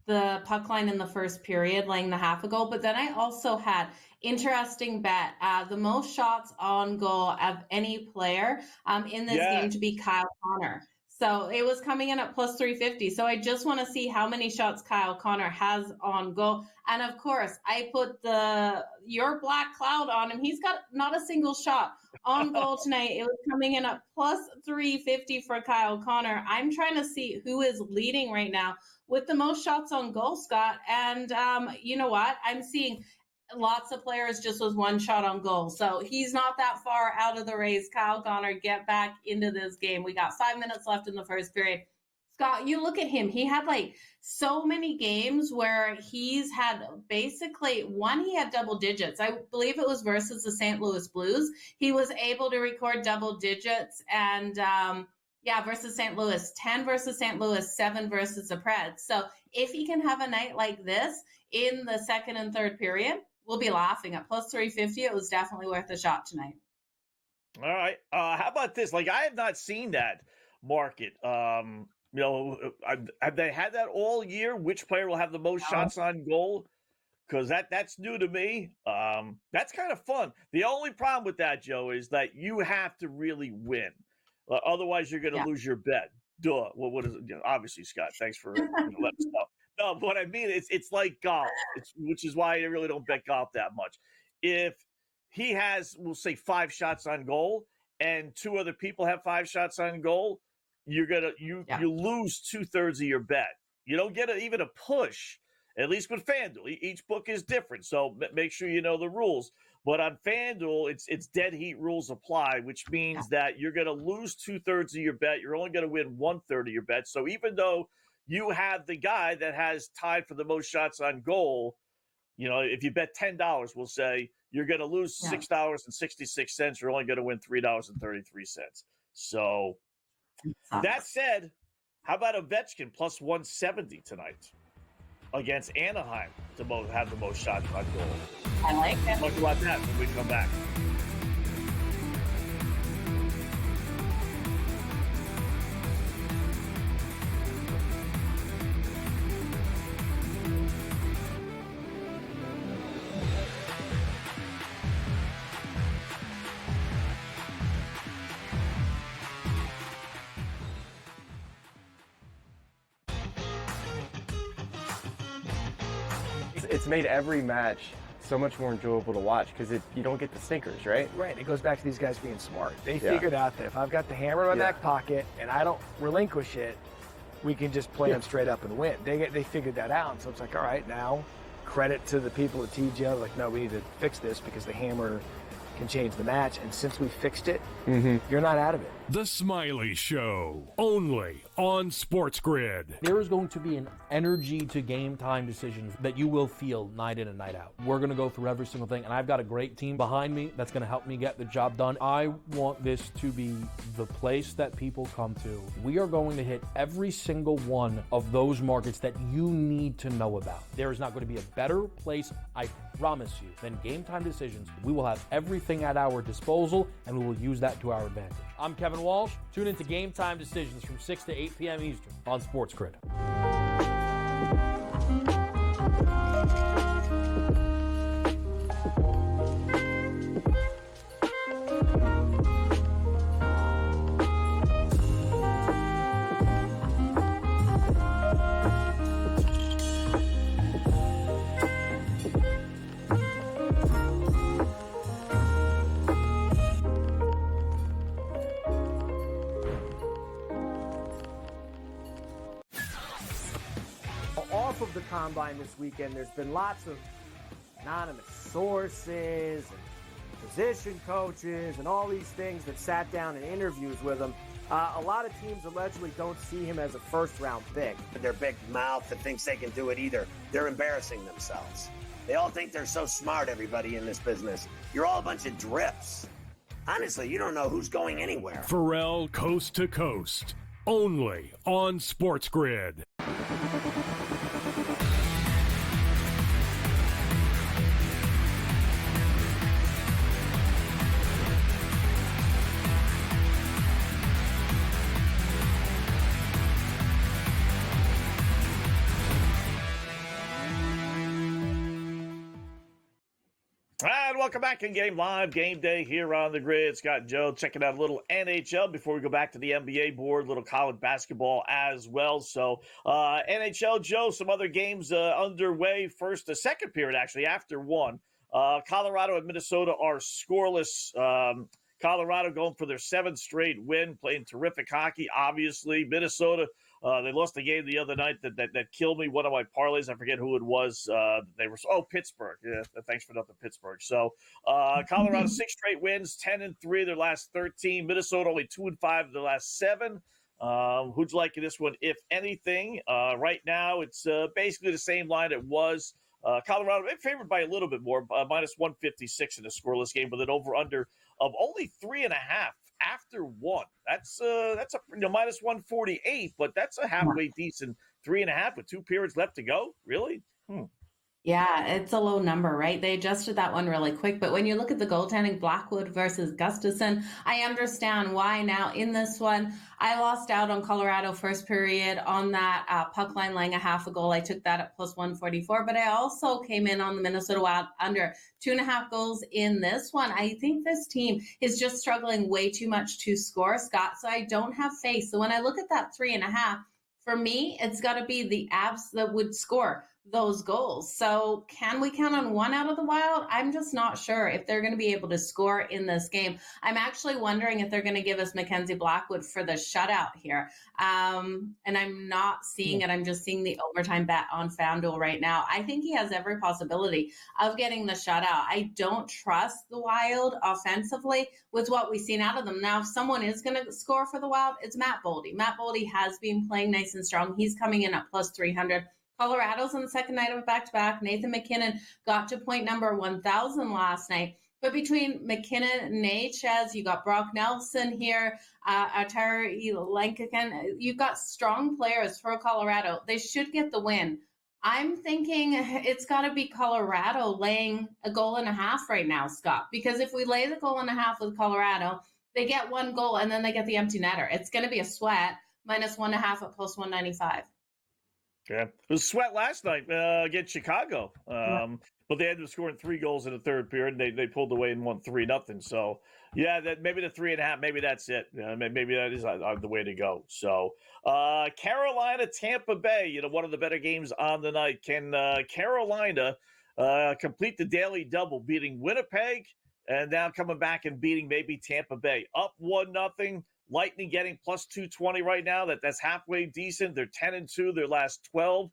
the puck line in the first period, laying the half a goal. But then I also had interesting bet, the most shots on goal of any player in this game to be Kyle Connor. So it was coming in at plus 350. So I just want to see how many shots Kyle Connor has on goal. And of course, I put your black cloud on him. He's got not a single shot on goal tonight. It was coming in at plus 350 for Kyle Connor. I'm trying to see who is leading right now with the most shots on goal, Scott. And you know what? I'm seeing lots of players just with one shot on goal. So he's not that far out of the race. Kyle Connor, get back into this game. We got 5 minutes left in the first period. Scott, you look at him. He had like so many games where he's had basically he had double digits. I believe it was versus the St. Louis Blues. He was able to record double digits and versus St. Louis, 10 versus St. Louis, 7 versus the Preds. So if he can have a night like this in the second and third period, we'll be laughing. At plus 350, it was definitely worth a shot tonight. All right. How about this? Like, I have not seen that market. Have they had that all year? Which player will have the most shots on goal? Because that's new to me. That's kind of fun. The only problem with that, Joe, is that you have to really win. Otherwise, you're going to lose your bet. Duh. Well, what is it? Obviously, Scott, thanks for letting us know. No, but what I mean, it's like golf, which is why I really don't bet golf that much. If he has, we'll say, 5 shots on goal, and 2 other people have 5 shots on goal, you lose 2/3 of your bet. You don't get even a push, at least with FanDuel. Each book is different, so make sure you know the rules. But on FanDuel, it's dead heat rules apply, which means that you're going to lose 2/3 of your bet. You're only going to win 1/3 of your bet. So even though you have the guy that has tied for the most shots on goal, if you bet $10, we'll say you're going to lose $6.66. You're only going to win $3.33. So that said, how about Ovechkin plus 170 tonight against Anaheim to have the most shots on goal? I like it. Talk about that when we come back. It's made every match so much more enjoyable to watch because you don't get the stinkers, right? Right. It goes back to these guys being smart. They figured out that if I've got the hammer in my back pocket and I don't relinquish it, we can just play them straight up and win. They figured that out. And so it's like, all right, now credit to the people at TGL. Like, no, we need to fix this because the hammer can change the match. And since we fixed it, you're not out of it. The Smiley Show, only on SportsGrid. There is going to be an energy to game time decisions that you will feel night in and night out. We're going to go through every single thing, and I've got a great team behind me that's going to help me get the job done. I want this to be the place that people come to. We are going to hit every single one of those markets that you need to know about. There is not going to be a better place, I promise you, than Game Time Decisions. We will have everything at our disposal, and we will use that to our advantage. I'm Kevin Walsh. Tune into Game Time Decisions from 6 to 8 p.m. Eastern on SportsGrid. Off of the combine this weekend, there's been lots of anonymous sources and position coaches and all these things that sat down in interviews with him. A lot of teams allegedly don't see him as a first-round pick. Their big mouth that thinks they can do it either. They're embarrassing themselves. They all think they're so smart, everybody in this business. You're all a bunch of drips. Honestly, you don't know who's going anywhere. Pharrell Coast to Coast, only on SportsGrid. And welcome back in Game Live, Game Day here on the grid. Scott and Joe checking out a little NHL before we go back to the NBA board, a little college basketball as well. So NHL, Joe, some other games underway. First, the second period, actually, after one. Colorado and Minnesota are scoreless. Colorado going for their 7th straight win, playing terrific hockey, obviously. Minnesota, they lost the game the other night that killed me. One of my parlays, I forget who it was. Pittsburgh. Yeah, thanks for nothing, Pittsburgh. So Colorado 6 straight wins, 10-3 their last 13. Minnesota only 2-5 their last 7. Who'd you like in this one, if anything? Right now, it's basically the same line it was. Colorado favored by a little bit more, minus 156 in a scoreless game, with an over-under of only 3.5 after one. That's a minus 148, but that's a halfway decent 3.5 with 2 periods left to go. Really? Yeah, it's a low number, right? They adjusted that one really quick. But when you look at the goaltending, Blackwood versus Gustafson, I understand why. Now, in this one, I lost out on Colorado first period on that puck line laying a half a goal. I took that at plus 144. But I also came in on the Minnesota Wild under 2.5 goals in this one. I think this team is just struggling way too much to score, Scott. So I don't have faith. So when I look at that 3.5, for me, it's got to be the Avs that would score those goals. So can we count on one out of the Wild? I'm just not sure if they're going to be able to score in this game. I'm actually wondering if they're going to give us Mackenzie Blackwood for the shutout here. And I'm not seeing it. I'm just seeing the overtime bet on FanDuel right now. I think he has every possibility of getting the shutout. I don't trust the Wild offensively with what we've seen out of them. Now, if someone is going to score for the Wild, it's Matt Boldy. Matt Boldy has been playing nice and strong. He's coming in at plus 300. Colorado's on the second night of a back-to-back. Nathan McKinnon got to point number 1,000 last night. But between McKinnon and Natchez, you got Brock Nelson here, Atari Lenkican. You've got strong players for Colorado. They should get the win. I'm thinking it's got to be Colorado laying a goal and a half right now, Scott, because if we lay the goal and a half with Colorado, they get 1 goal and then they get the empty netter. It's going to be a sweat, minus 1.5 at plus 195. Yeah, it was sweat last night against Chicago, but they ended up scoring 3 goals in the third period. And they pulled away and won 3-0. So yeah, that maybe the 3.5, maybe that's it. Maybe that is the way to go. So Carolina, Tampa Bay, one of the better games on the night. Can Carolina complete the daily double, beating Winnipeg and now coming back and beating maybe Tampa Bay up 1-0? Lightning getting plus 220 right now. That's halfway decent. They're 10-2 their last 12.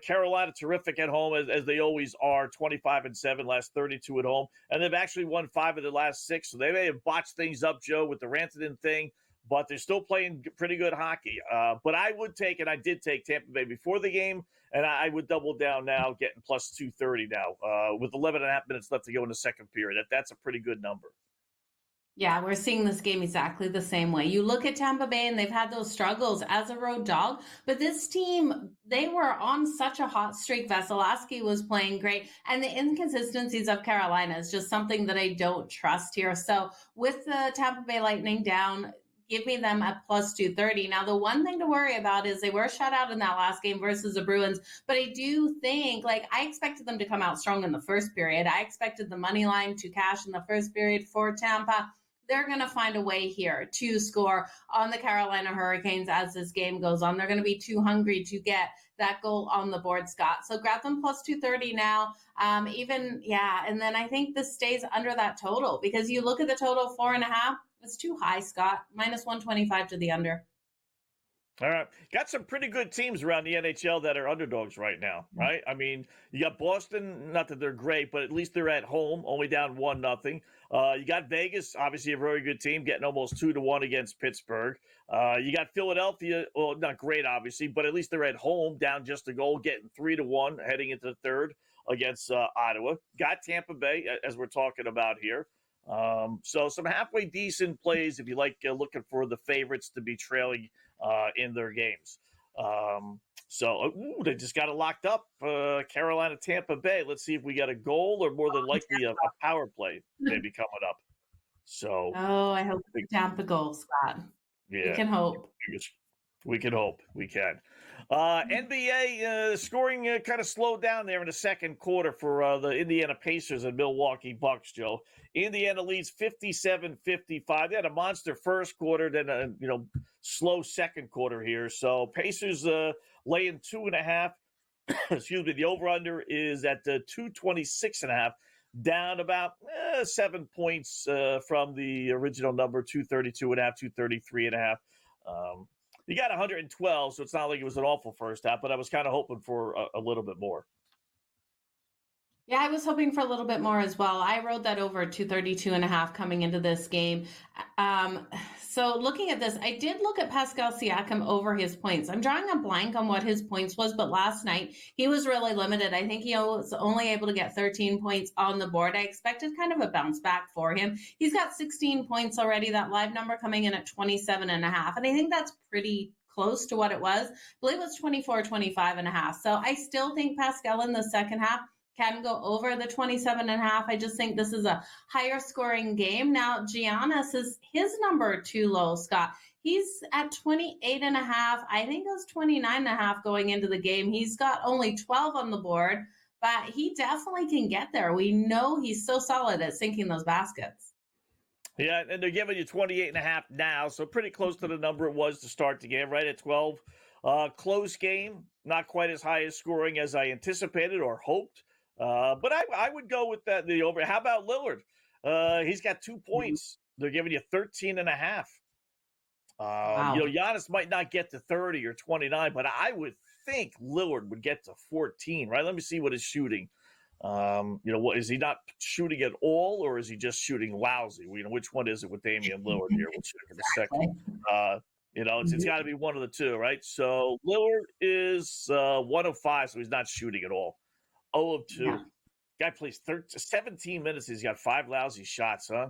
Carolina terrific at home as they always are. 25-7 last 32 at home, and they've actually won 5 of their last 6. So they may have botched things up, Joe, with the Rantanen thing, but they're still playing pretty good hockey. But I would take, and I did take Tampa Bay before the game, and I would double down now, getting plus 230 now with 11.5 minutes left to go in the second period. That's a pretty good number. Yeah, we're seeing this game exactly the same way. You look at Tampa Bay and they've had those struggles as a road dog, but this team, they were on such a hot streak. Vasilevsky was playing great, and the inconsistencies of Carolina is just something that I don't trust here. So with the Tampa Bay Lightning down, give me them at plus 230. Now, the one thing to worry about is they were shut out in that last game versus the Bruins, but I do think, I expected them to come out strong in the first period. I expected the money line to cash in the first period for Tampa. They're going to find a way here to score on the Carolina Hurricanes as this game goes on. They're going to be too hungry to get that goal on the board, Scott. So grab them plus 230 now. And then I think this stays under that total because you look at the total 4.5. It's too high, Scott. Minus 125 to the under. All right. Got some pretty good teams around the NHL that are underdogs right now, right? I mean, you got Boston, not that they're great, but at least they're at home, only down 1-0. You got Vegas, obviously a very good team, getting almost 2-1 against Pittsburgh. You got Philadelphia, well, not great, obviously, but at least they're at home, down just a goal, getting 3-1, heading into the third against Ottawa. Got Tampa Bay, as we're talking about here. So some halfway decent plays if you like looking for the favorites to be trailing in their games. They just got it locked up. Carolina, Tampa Bay. Let's see if we got a goal or more than likely a power play maybe coming up. So I hope Tampa goal, Scott. Yeah, we can hope. We can hope. We can. NBA scoring kind of slowed down there in the second quarter for the Indiana Pacers and Milwaukee Bucks, Joe. Indiana leads 57-55. They had a monster first quarter, then a slow second quarter here. So Pacers laying 2.5. Excuse me. The over-under is at 226.5, down about 7 points from the original number, 232.5, 233.5. You got 112, so it's not like it was an awful first half, but I was kind of hoping for a little bit more. Yeah, I was hoping for a little bit more as well. I wrote that over 232.5 coming into this game. So looking at this, I did look at Pascal Siakam over his points. I'm drawing a blank on what his points was, but last night he was really limited. I think he was only able to get 13 points on the board. I expected kind of a bounce back for him. He's got 16 points already, that live number coming in at 27.5. And I think that's pretty close to what it was. I believe it was 25.5. So I still think Pascal in the second half can go over the 27.5. I just think this is a higher scoring game. Now, Giannis is his number too low, Scott. He's at 28.5. I think it was 29.5 going into the game. He's got only 12 on the board, but he definitely can get there. We know he's so solid at sinking those baskets. Yeah, and they're giving you 28.5 now, so pretty close to the number it was to start the game, right at 12. Close game, not quite as high as scoring as I anticipated or hoped. But I would go with the over. How about Lillard? He's got 2 points. They're giving you 13.5. Wow. Giannis might not get to 30 or 29, but I would think Lillard would get to 14, right? Let me see what his shooting. What is he not shooting at all, or is he just shooting lousy? Which one is it with Damian Lillard here? We'll check in a second. It's got to be one of the two, right? So Lillard is 105, so he's not shooting at all. 0 of 2. Yeah. Guy plays 17 minutes. He's got 5 lousy shots, huh?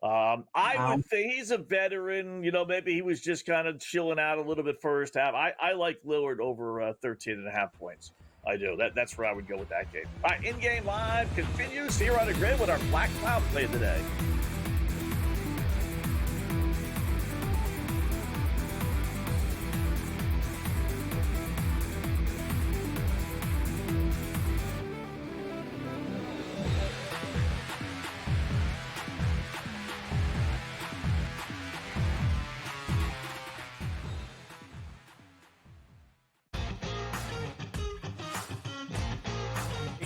I would think he's a veteran. Maybe he was just kind of chilling out a little bit first half. I like Lillard over 13.5 points. I do. That's where I would go with that game. All right, in-game live continues here on the grid with our Black Cloud play today.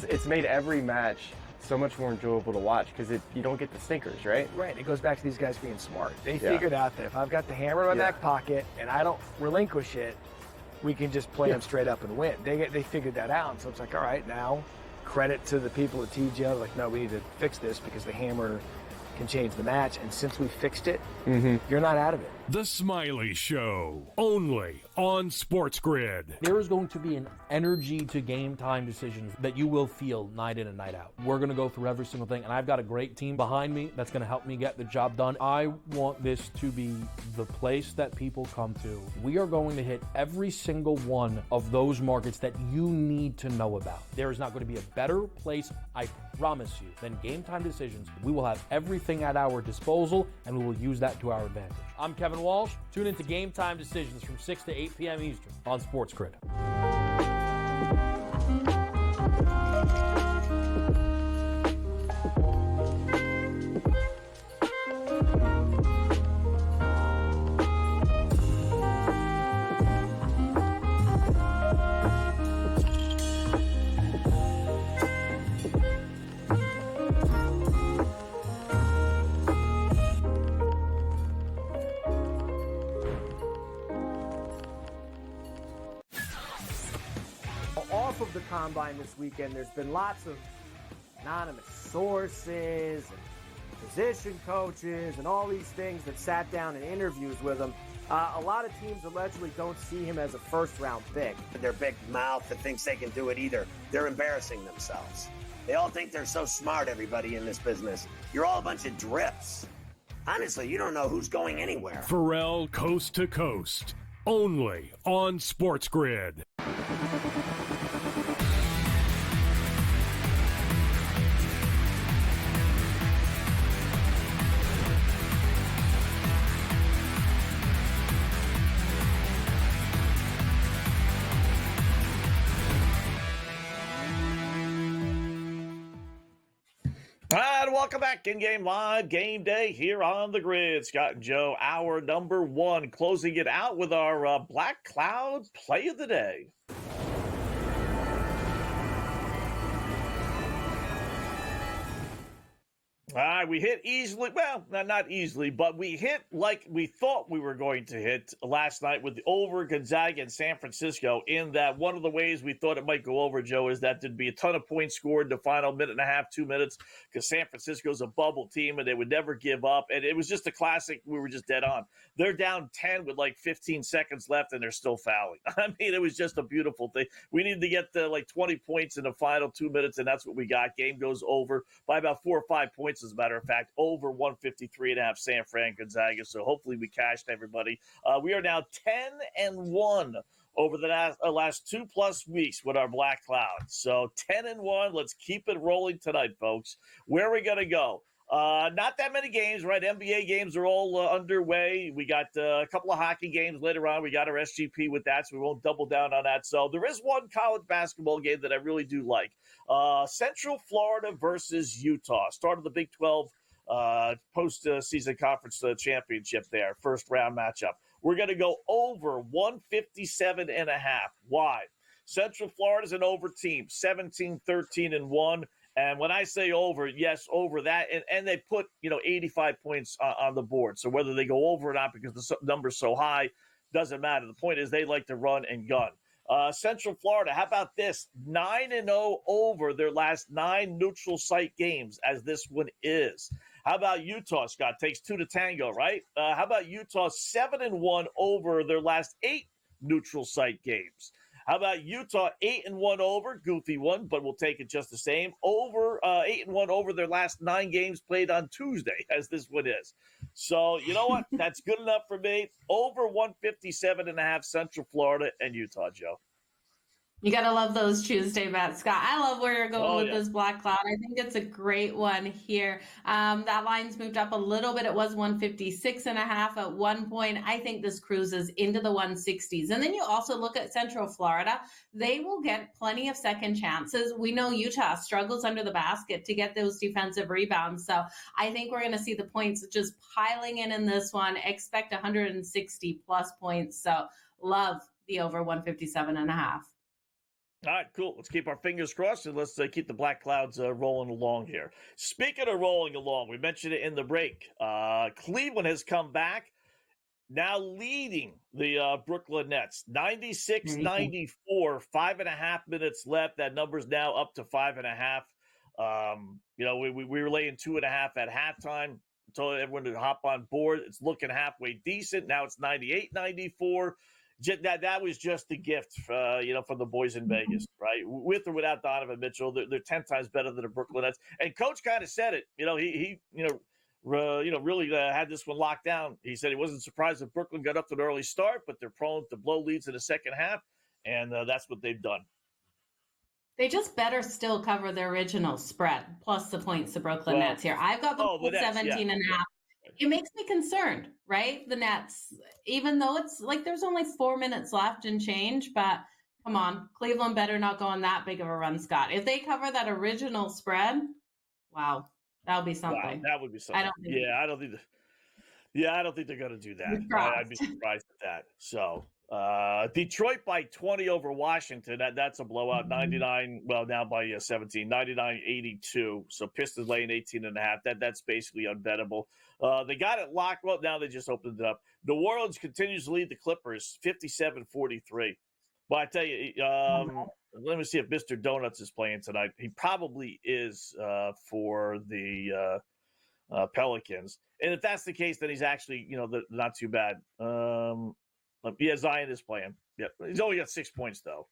It's made every match so much more enjoyable to watch because you don't get the stinkers, right? Right. It goes back to these guys being smart. They figured out that if I've got the hammer in my back pocket and I don't relinquish it, we can just play them straight up and win. They figured that out. And so it's like, all right, now credit to the people at TGL. Like, no, we need to fix this because the hammer can change the match. And since we fixed it, you're not out of it. The Smiley Show, only on SportsGrid. There is going to be an energy to game time decisions that you will feel night in and night out. We're going to go through every single thing, and I've got a great team behind me that's going to help me get the job done. I want this to be the place that people come to. We are going to hit every single one of those markets that you need to know about. There is not going to be a better place, I promise you, than Game Time Decisions. We will have everything at our disposal, and we will use that to our advantage. I'm Kevin Walsh. Tune into Game Time Decisions from 6 to 8 p.m. Eastern on SportsGrid. Off of the combine this weekend, there's been lots of anonymous sources and position coaches and all these things that sat down in interviews with him. A lot of teams allegedly don't see him as a first-round pick. Their big mouth that thinks they can do it either. They're embarrassing themselves. They all think they're so smart, everybody in this business. You're all a bunch of drips. Honestly, you don't know who's going anywhere. Pharrell Coast to Coast, only on SportsGrid. And welcome back in Game Live Game Day here on the Grid. Scott and Joe, hour number 1, closing it out with our Black Cloud Play of the Day. All right, we hit easily. Well, not easily, but we hit like we thought we were going to hit last night with the over Gonzaga and San Francisco. In that, one of the ways we thought it might go over, Joe, is that there'd be a ton of points scored in the final minute and a half, 2 minutes, because San Francisco's a bubble team and they would never give up. And it was just a classic. We were just dead on. They're down 10 with like 15 seconds left and they're still fouling. I mean, it was just a beautiful thing. We needed to get the like 20 points in the final 2 minutes, and that's what we got. Game goes over by about 4 or 5 points. As a matter of fact, over 153.5 San Fran Gonzaga. So hopefully we cashed everybody. We are now 10-1 over the last 2+ weeks with our Black Cloud. So 10-1. Let's keep it rolling tonight, folks. Where are we going to go? Not that many games, right? NBA games are all underway. We got a couple of hockey games later on. We got our SGP with that, so we won't double down on that. So there is one college basketball game that I really do like. Central Florida versus Utah. Start of the Big 12 post-season conference championship there. First round matchup. We're going to go over 157.5. Why? Central Florida's an over team, 17-13-1. And when I say over, yes, over that. And they put, 85 points on the board. So whether they go over or not because the number's so high, doesn't matter. The point is they like to run and gun. Central Florida, how about this? 9-0 over their last 9 neutral site games, as this one is. How about Utah, Scott? Takes 2 to tango, right? How about Utah 7-1 over their last 8 neutral site games? How about Utah 8-1 over, goofy one, but we'll take it just the same. Over 8-1 over their last 9 games played on Tuesday, as this one is. So you know what? That's good enough for me. Over 157.5 Central Florida and Utah, Joe. You got to love those Tuesday bets, Scott. I love where you're going with this Black Cloud. I think it's a great one here. That line's moved up a little bit. It was 156.5 at one point. I think this cruises into the 160s. And then you also look at Central Florida. They will get plenty of second chances. We know Utah struggles under the basket to get those defensive rebounds. So I think we're going to see the points just piling in this one. Expect 160 plus points. So love the over 157.5. All right, cool. Let's keep our fingers crossed and let's keep the Black Clouds rolling along here. Speaking of rolling along, we mentioned it in the break. Cleveland has come back, now leading the Brooklyn Nets. 96-94, 5.5 minutes left. That number's now up to 5.5. We were laying 2.5 at halftime. Told everyone to hop on board. It's looking halfway decent. Now it's 98-94. That was just a gift, from the boys in Vegas, right? With or without Donovan Mitchell, they're 10 times better than the Brooklyn Nets. And Coach kind of said it. He really had this one locked down. He said he wasn't surprised that Brooklyn got up to an early start, but they're prone to blow leads in the second half, and that's what they've done. They just better still cover the original spread plus the points the Brooklyn Nets here. I've got them at 17.5. It makes me concerned, right? The Nets, even though it's like there's only 4 minutes left and change, but come on, Cleveland better not go on that big of a run, Scott. If they cover that original spread, wow, that would be something. Wow, that would be something. I don't think they're going to do that. I'd be surprised at that. So Detroit by 20 over Washington. That's a blowout. 99. Well, now by 17. 99-82. So Pistons laying 18.5. That's basically unbettable. They got it locked. Well, now they just opened it up. New Orleans continues to lead the Clippers 57-43. But I tell you, let me see if Mr. Donuts is playing tonight. He probably is for the Pelicans. And if that's the case, then he's actually, not too bad. Zion is playing. Yeah, he's only got 6 points though.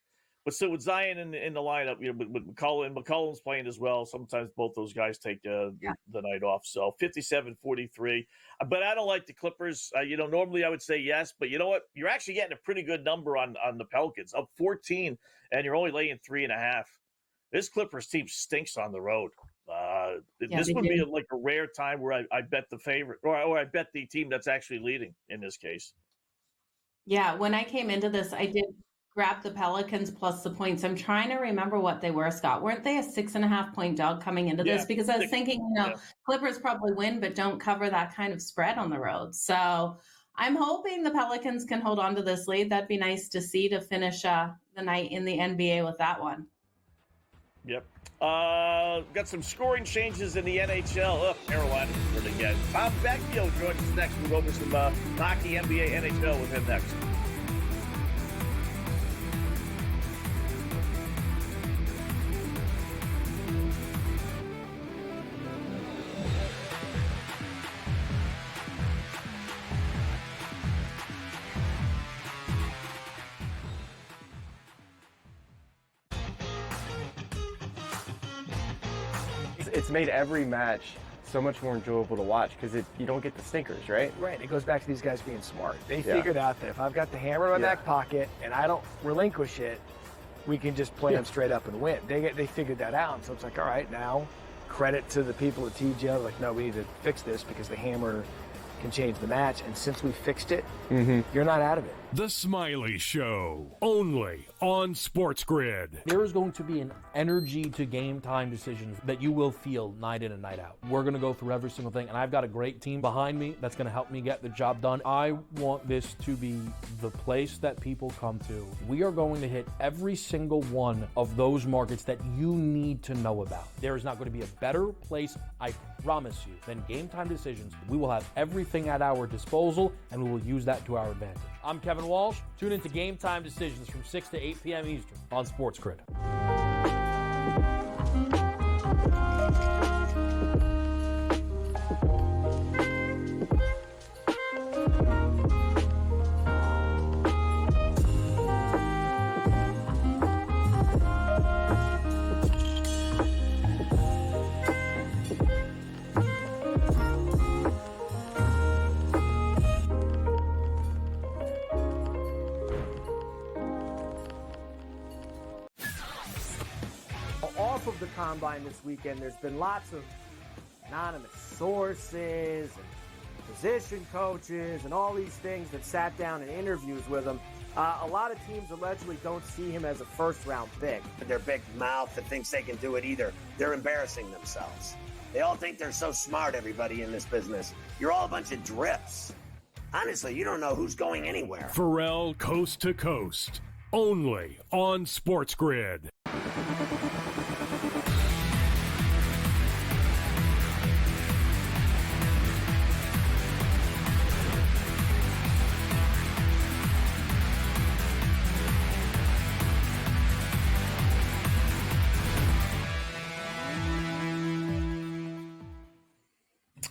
But still, with Zion in the lineup, with McCollum's playing as well. Sometimes both those guys take the night off. So 57-43. But I don't like the Clippers. Normally I would say yes, but you know what? You're actually getting a pretty good number on the Pelicans, up 14, and you're only laying 3.5. This Clippers team stinks on the road. This would be like a rare time where I bet the favorite, or I bet the team that's actually leading in this case. Yeah, when I came into this, I did grab the Pelicans plus the points. I'm trying to remember what they were, Scott. Weren't they a 6.5-point dog coming into this? Because I was thinking, Clippers probably win, but don't cover that kind of spread on the road. So I'm hoping the Pelicans can hold on to this lead. That'd be nice to see to finish the night in the NBA with that one. Yep. Got some scoring changes in the NHL. Oh, Carolina for it again. Tom Vecchio joins us next. We'll go over some hockey, NBA, NHL with him next. It's made every match so much more enjoyable to watch because you don't get the stinkers, right? Right. It goes back to these guys being smart. They figured out that if I've got the hammer in my back pocket and I don't relinquish it, we can just play them straight up and win. They figured that out. So it's like, all right, now credit to the people at TGL. Like, no, we need to fix this because the hammer can change the match. And since we fixed it, you're not out of it. The Smiley Show, only on SportsGrid. There is going to be an energy to game time decisions that you will feel night in and night out. We're going to go through every single thing, and I've got a great team behind me that's going to help me get the job done. I want this to be the place that people come to. We are going to hit every single one of those markets that you need to know about. There is not going to be a better place, I promise you, than game time decisions. We will have everything at our disposal, and we will use that to our advantage. I'm Kevin Walsh. Tune into Game Time Decisions from 6 to 8 p.m. Eastern on SportsGrid. Off of the combine this weekend, there's been lots of anonymous sources and position coaches and all these things that sat down in interviews with him. A lot of teams allegedly don't see him as a first-round pick. Their big mouth that thinks they can do it either. They're embarrassing themselves. They all think they're so smart, everybody in this business. You're all a bunch of drips. Honestly, you don't know who's going anywhere. Pharrell Coast to Coast, only on SportsGrid.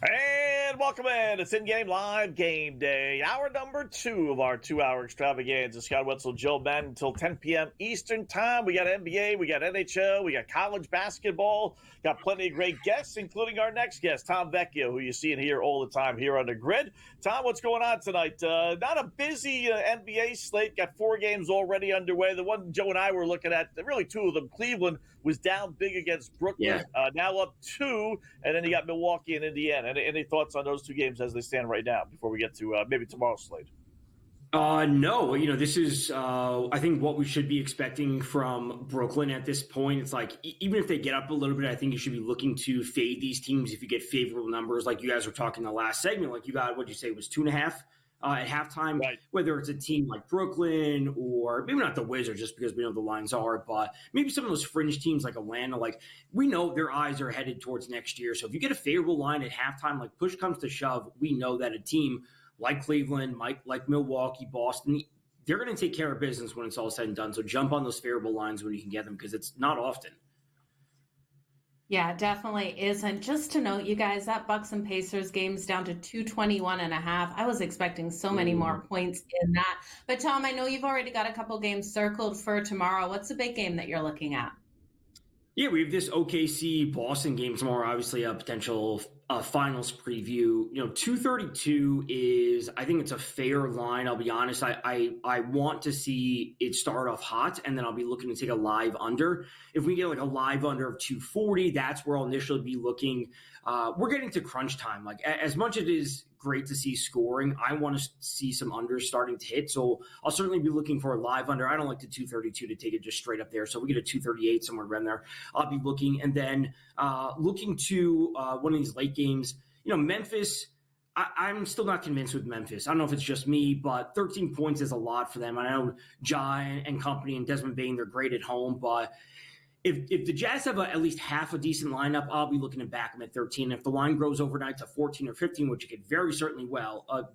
And welcome in. It's in-game live game day. Hour number 2 of our 2-hour extravaganza. Scott Wetzel, Joe Madden until 10 p.m. Eastern time. We got NBA, we got NHL, we got college basketball. Got plenty of great guests, including our next guest, Tom Vecchio, who you see and hear all the time here on the grid. Tom, what's going on tonight? Not a busy NBA slate. Got 4 games already underway. The one Joe and I were looking at, really 2 of them. Cleveland was down big against Brooklyn, now up 2, and then you got Milwaukee and Indiana. Any thoughts on those 2 games as they stand right now before we get to maybe tomorrow's slate? No, this is, I think, what we should be expecting from Brooklyn at this point. It's like, even if they get up a little bit, I think you should be looking to fade these teams if you get favorable numbers. Like you guys were talking in the last segment, like you got, what'd you say, it was 2.5 at halftime, right? Whether it's a team like Brooklyn or maybe not the Wizards, just because we know the lines are, but maybe some of those fringe teams like Atlanta, like we know their eyes are headed towards next year. So if you get a favorable line at halftime, like push comes to shove, we know that a team like Cleveland, like Milwaukee, Boston, they're going to take care of business when it's all said and done. So jump on those favorable lines when you can get them, because it's not often. Yeah, it definitely is. And just to note, you guys, that Bucks and Pacers game's down to 221.5. I was expecting so many more points in that. But Tom, I know you've already got a couple games circled for tomorrow. What's the big game that you're looking at? Yeah, we have this OKC-Boston game tomorrow, obviously a potential finals preview. 232 is, I think it's a fair line. I'll be honest. I want to see it start off hot, and then I'll be looking to take a live under. If we get like a live under of 240, that's where I'll initially be looking. We're getting to crunch time. Like as much as it is great to see scoring. I want to see some unders starting to hit. So I'll certainly be looking for a live under. I don't like the 232 to take it just straight up there. So we get a 238 somewhere around there. I'll be looking. And then looking to one of these late games, Memphis, I'm still not convinced with Memphis. I don't know if it's just me, but 13 points is a lot for them. I know Ja and company and Desmond Bain, they're great at home, but if the Jazz have at least half a decent lineup, I'll be looking to back them at 13. If the line grows overnight to 14 or 15, which it could very certainly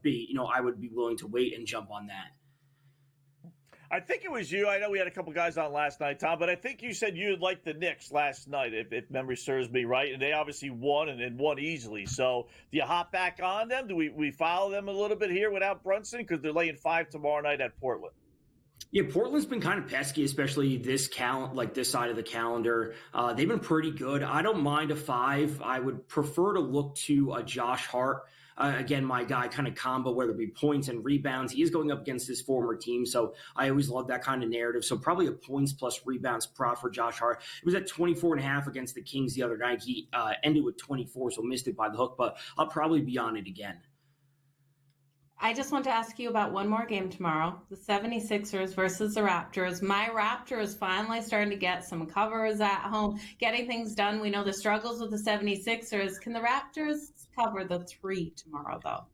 be, I would be willing to wait and jump on that. I think it was you. I know we had a couple guys on last night, Tom, but I think you said you'd like the Knicks last night, if memory serves me right, and they obviously won and won easily. So do you hop back on them? Do we follow them a little bit here without Brunson? Because they're laying 5 tomorrow night at Portland. Yeah, Portland's been kind of pesky, especially this side of the calendar. They've been pretty good. I don't mind a 5. I would prefer to look to Josh Hart. Again, my guy kind of combo, whether it be points and rebounds. He is going up against his former team, so I always love that kind of narrative. So probably a points plus rebounds prop for Josh Hart. It was at 24.5 against the Kings the other night. He ended with 24, so missed it by the hook, but I'll probably be on it again. I just want to ask you about one more game tomorrow, the 76ers versus the Raptors. My Raptors finally starting to get some covers at home, getting things done. We know the struggles with the 76ers. Can the Raptors cover the 3 tomorrow, though?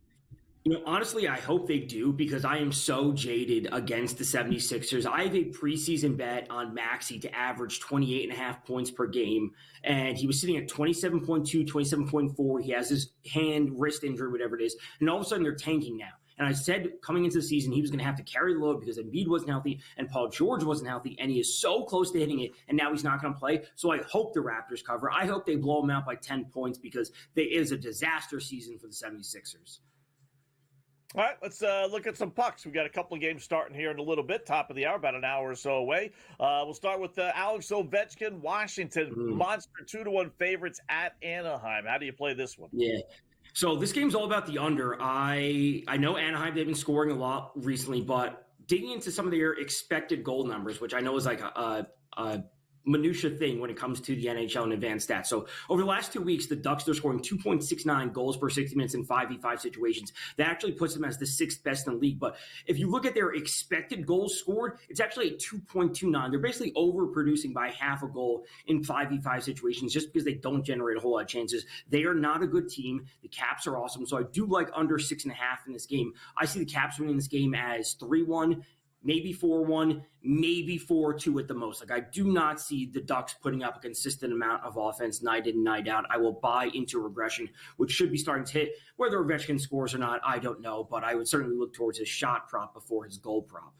Honestly, I hope they do because I am so jaded against the 76ers. I have a preseason bet on Maxey to average 28.5 points per game, and he was sitting at 27.2, 27.4. He has his wrist injury, whatever it is, and all of a sudden they're tanking now. And I said coming into the season he was going to have to carry the load because Embiid wasn't healthy and Paul George wasn't healthy, and he is so close to hitting it, and now he's not going to play. So I hope the Raptors cover. I hope they blow them out by 10 points because it is a disaster season for the 76ers. All right, let's look at some pucks. We got a couple of games starting here in a little bit, top of the hour, about an hour or so away. We'll start with Alex Ovechkin, Washington, monster 2-1 favorites at Anaheim. How do you play this one? Yeah. So this game's all about the under. I know Anaheim, they've been scoring a lot recently, but digging into some of their expected goal numbers, which I know is like a minutia thing when it comes to the NHL and advanced stats. So over the last 2 weeks, the Ducks, they're scoring 2.69 goals per 60 minutes in 5v5 situations. That actually puts them as the 6th best in the league. But if you look at their expected goals scored, it's actually at 2.29. They're basically overproducing by half a goal in 5v5 situations just because they don't generate a whole lot of chances. They are not a good team. The Caps are awesome. So I do like under 6.5 in this game. I see the Caps winning this game as 3-1, maybe 4-1, maybe 4-2 at the most. Like, I do not see the Ducks putting up a consistent amount of offense night in and night out. I will buy into regression, which should be starting to hit. Whether Ovechkin scores or not, I don't know, but I would certainly look towards his shot prop before his goal prop.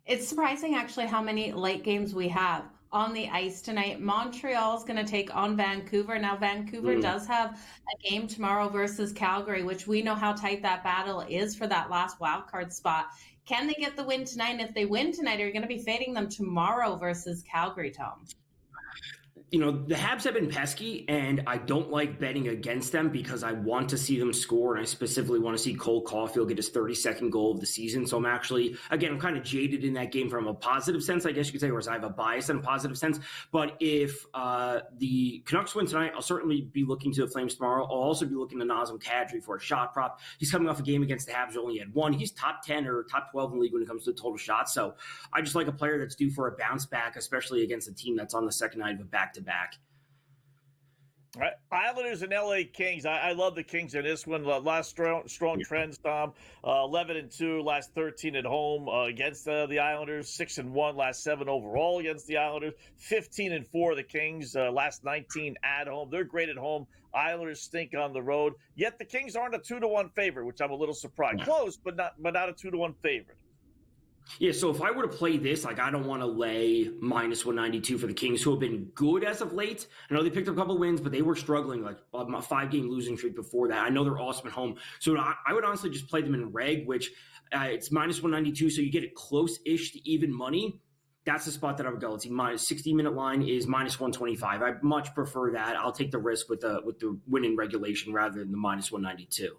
It's surprising, actually, how many late games we have on the ice tonight. Montreal is going to take on Vancouver. Now, Vancouver does have a game tomorrow versus Calgary, which we know how tight that battle is for that last wild card spot. Can they get the win tonight? And if they win tonight, are you going to be fading them tomorrow versus Calgary, Tom? The Habs have been pesky, and I don't like betting against them because I want to see them score, and I specifically want to see Cole Caulfield get his 32nd goal of the season. So I'm kind of jaded in that game from a positive sense, I guess you could say, whereas I have a bias in a positive sense. But if the Canucks win tonight, I'll certainly be looking to the Flames tomorrow. I'll also be looking to Nazem Kadri for a shot prop. He's coming off a game against the Habs, only had 1. He's top 10 or top 12 in the league when it comes to total shots. So I just like a player that's due for a bounce back, especially against a team that's on the second night of a back-to-back. All right. Islanders and LA Kings. I love the Kings in this one. Last strong trends, Tom. 11-2, last 13 at home against the Islanders. 6-1, last 7 overall against the Islanders. 15-4, the Kings. Last 19 at home. They're great at home. Islanders stink on the road. Yet the Kings aren't a 2-1 favorite, which I'm a little surprised. Close, but not a 2-1 favorite. Yeah, so if I were to play this, I don't want to lay minus 192 for the Kings, who have been good as of late. I know they picked up a couple of wins, but they were struggling, a 5-game losing streak before that. I know they're awesome at home. So I would honestly just play them in reg, which it's minus 192, so you get it close-ish to even money. That's the spot that I would go. It's minus 60-minute line is minus 125. I much prefer that. I'll take the risk with the win in regulation rather than the minus 192.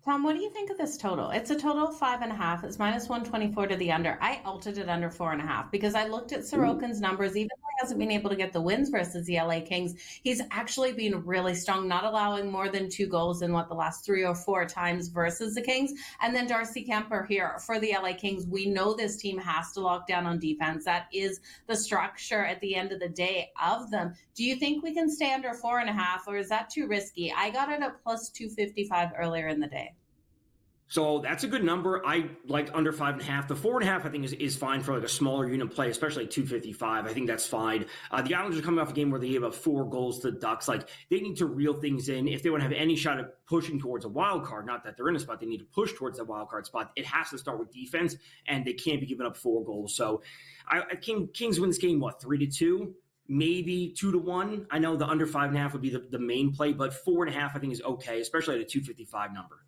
Tom, what do you think of this total? It's a total of 5.5. It's minus 124 to the under. I altered it under 4.5 because I looked at Sorokin's numbers. Even though he hasn't been able to get the wins versus the LA Kings, he's actually been really strong, not allowing more than 2 goals in the last 3 or 4 times versus the Kings. And then Darcy Kemper here for the LA Kings. We know this team has to lock down on defense. That is the structure at the end of the day of them. Do you think we can stay under 4.5, or is that too risky? I got it at plus 255 earlier in the day. So that's a good number. I like under 5.5. The 4.5, I think, is fine for like a smaller unit play, especially 255. I think that's fine. The Islanders are coming off a game where they gave up 4 goals to the Ducks. Like, they need to reel things in. If they want to have any shot at pushing towards a wild card, not that they're in a spot, they need to push towards that wild card spot. It has to start with defense, and they can't be giving up 4 goals. So Kings win this game, 3-2? Maybe 2-1. I know the under 5.5 would be the main play, but 4.5 I think is okay, especially at a 255 number.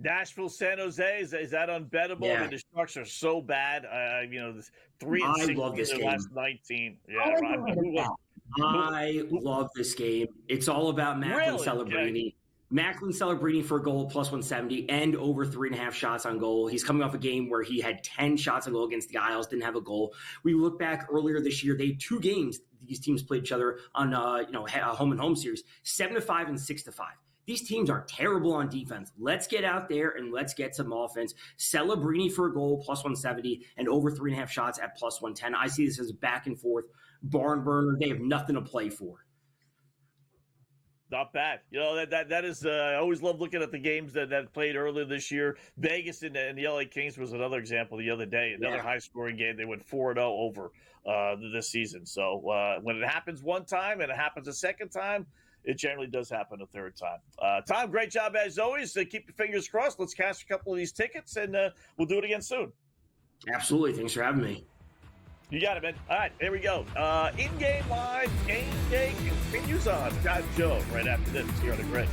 Nashville, San Jose, is that unbettable? Yeah. I mean, the Sharks are so bad. 3-6 love this in the game. last 19. Yeah, I love this game. It's all about Macklin Celebrini. Macklin Celebrini for a goal plus 170 and over 3.5 shots on goal. He's coming off a game where he had 10 shots on goal against the Isles, didn't have a goal. We look back earlier this year, they had 2 games these teams played each other on a home and home series, 7-5 and 6-5. These teams are terrible on defense. Let's get out there and let's get some offense. Celebrini for a goal, plus 170, and over 3.5 shots at plus 110. I see this as a back and forth barn burner. They have nothing to play for. Not bad. That is. I always love looking at the games that played earlier this year. Vegas and the LA Kings was another example the other day. Another high-scoring game. They went 4-0 over this season. So when it happens one time and it happens a second time, it generally does happen a third time. Tom, great job as always. Keep your fingers crossed. Let's cash a couple of these tickets, and we'll do it again soon. Absolutely. Thanks for having me. You got it, man. All right, here we go. In-game live, game day continues on. Got Joe right after this here on the Grid.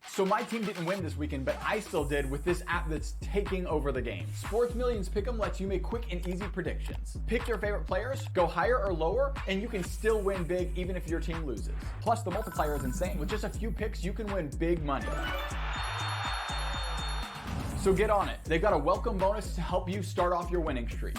So my team didn't win this weekend, but I still did with this app that's taking over the game. Sports Millions Pick'em lets you make quick and easy predictions. Pick your favorite players, go higher or lower, and you can still win big even if your team loses. Plus, the multiplier is insane. With just a few picks, you can win big money. So get on it. They've got a welcome bonus to help you start off your winning streak.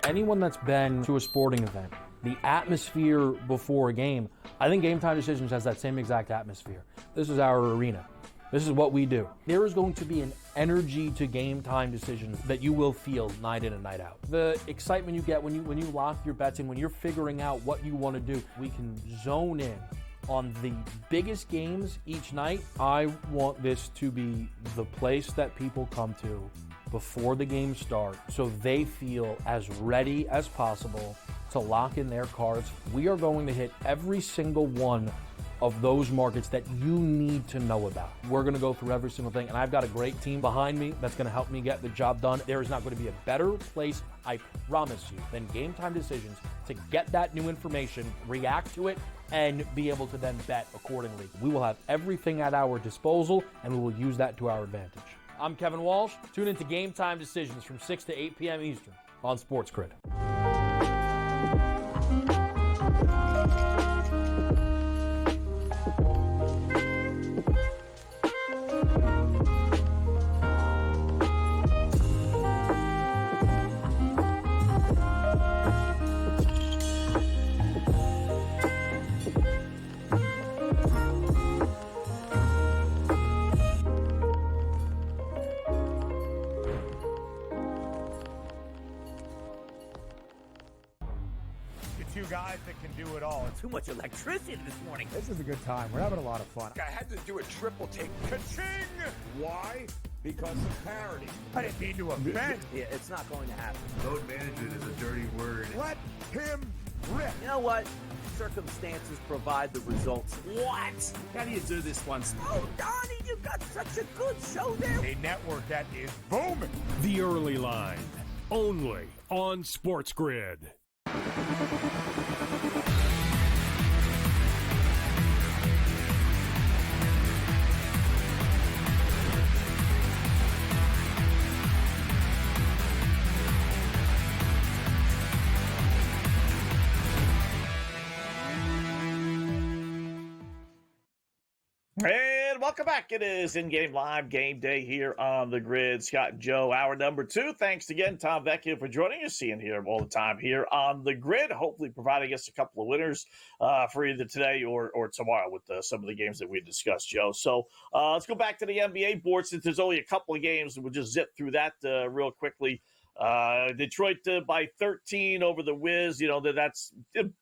Anyone that's been to a sporting event, the atmosphere before a game, I think Game Time Decisions has that same exact atmosphere. This is our arena. This is what we do. There is going to be an energy to Game Time Decisions that you will feel night in and night out. The excitement you get when you lock your bets in, when you're figuring out what you want to do, we can zone in on the biggest games each night. I want this to be the place that people come to before the game starts so they feel as ready as possible to lock in their cards. We are going to hit every single one of those markets that you need to know about. We're going to go through every single thing, and I've got a great team behind me that's going to help me get the job done. There is not going to be a better place, I promise you, than Game Time Decisions to get that new information, react to it, and be able to then bet accordingly. We will have everything at our disposal, and we will use that to our advantage. I'm Kevin Walsh. Tune into Game Time Decisions from 6 to 8 p.m. Eastern on SportsGrid. Two guys that can do it all. Too much electricity this morning. This is a good time. We're having a lot of fun. I had to do a triple take. Ka-ching! Why? Because of parity. I didn't mean to offend. Yeah, it's not going to happen. Load management is a dirty word. Let him rip. You know what? Circumstances provide the results. What? How do you do this once? Oh, Donnie, you got such a good show there. A network that is booming. The Early Line, only on SportsGrid. And welcome back. It is in-game live game day here on the grid. Scott and Joe, hour number 2. Thanks again, Tom Vecchio, for joining us. Seeing here all the time here on the grid. Hopefully providing us a couple of winners for either today or tomorrow with some of the games that we discussed, Joe. So let's go back to the NBA board since there's only a couple of games. We'll just zip through that real quickly. Detroit by 13 over the Wiz. You know, that's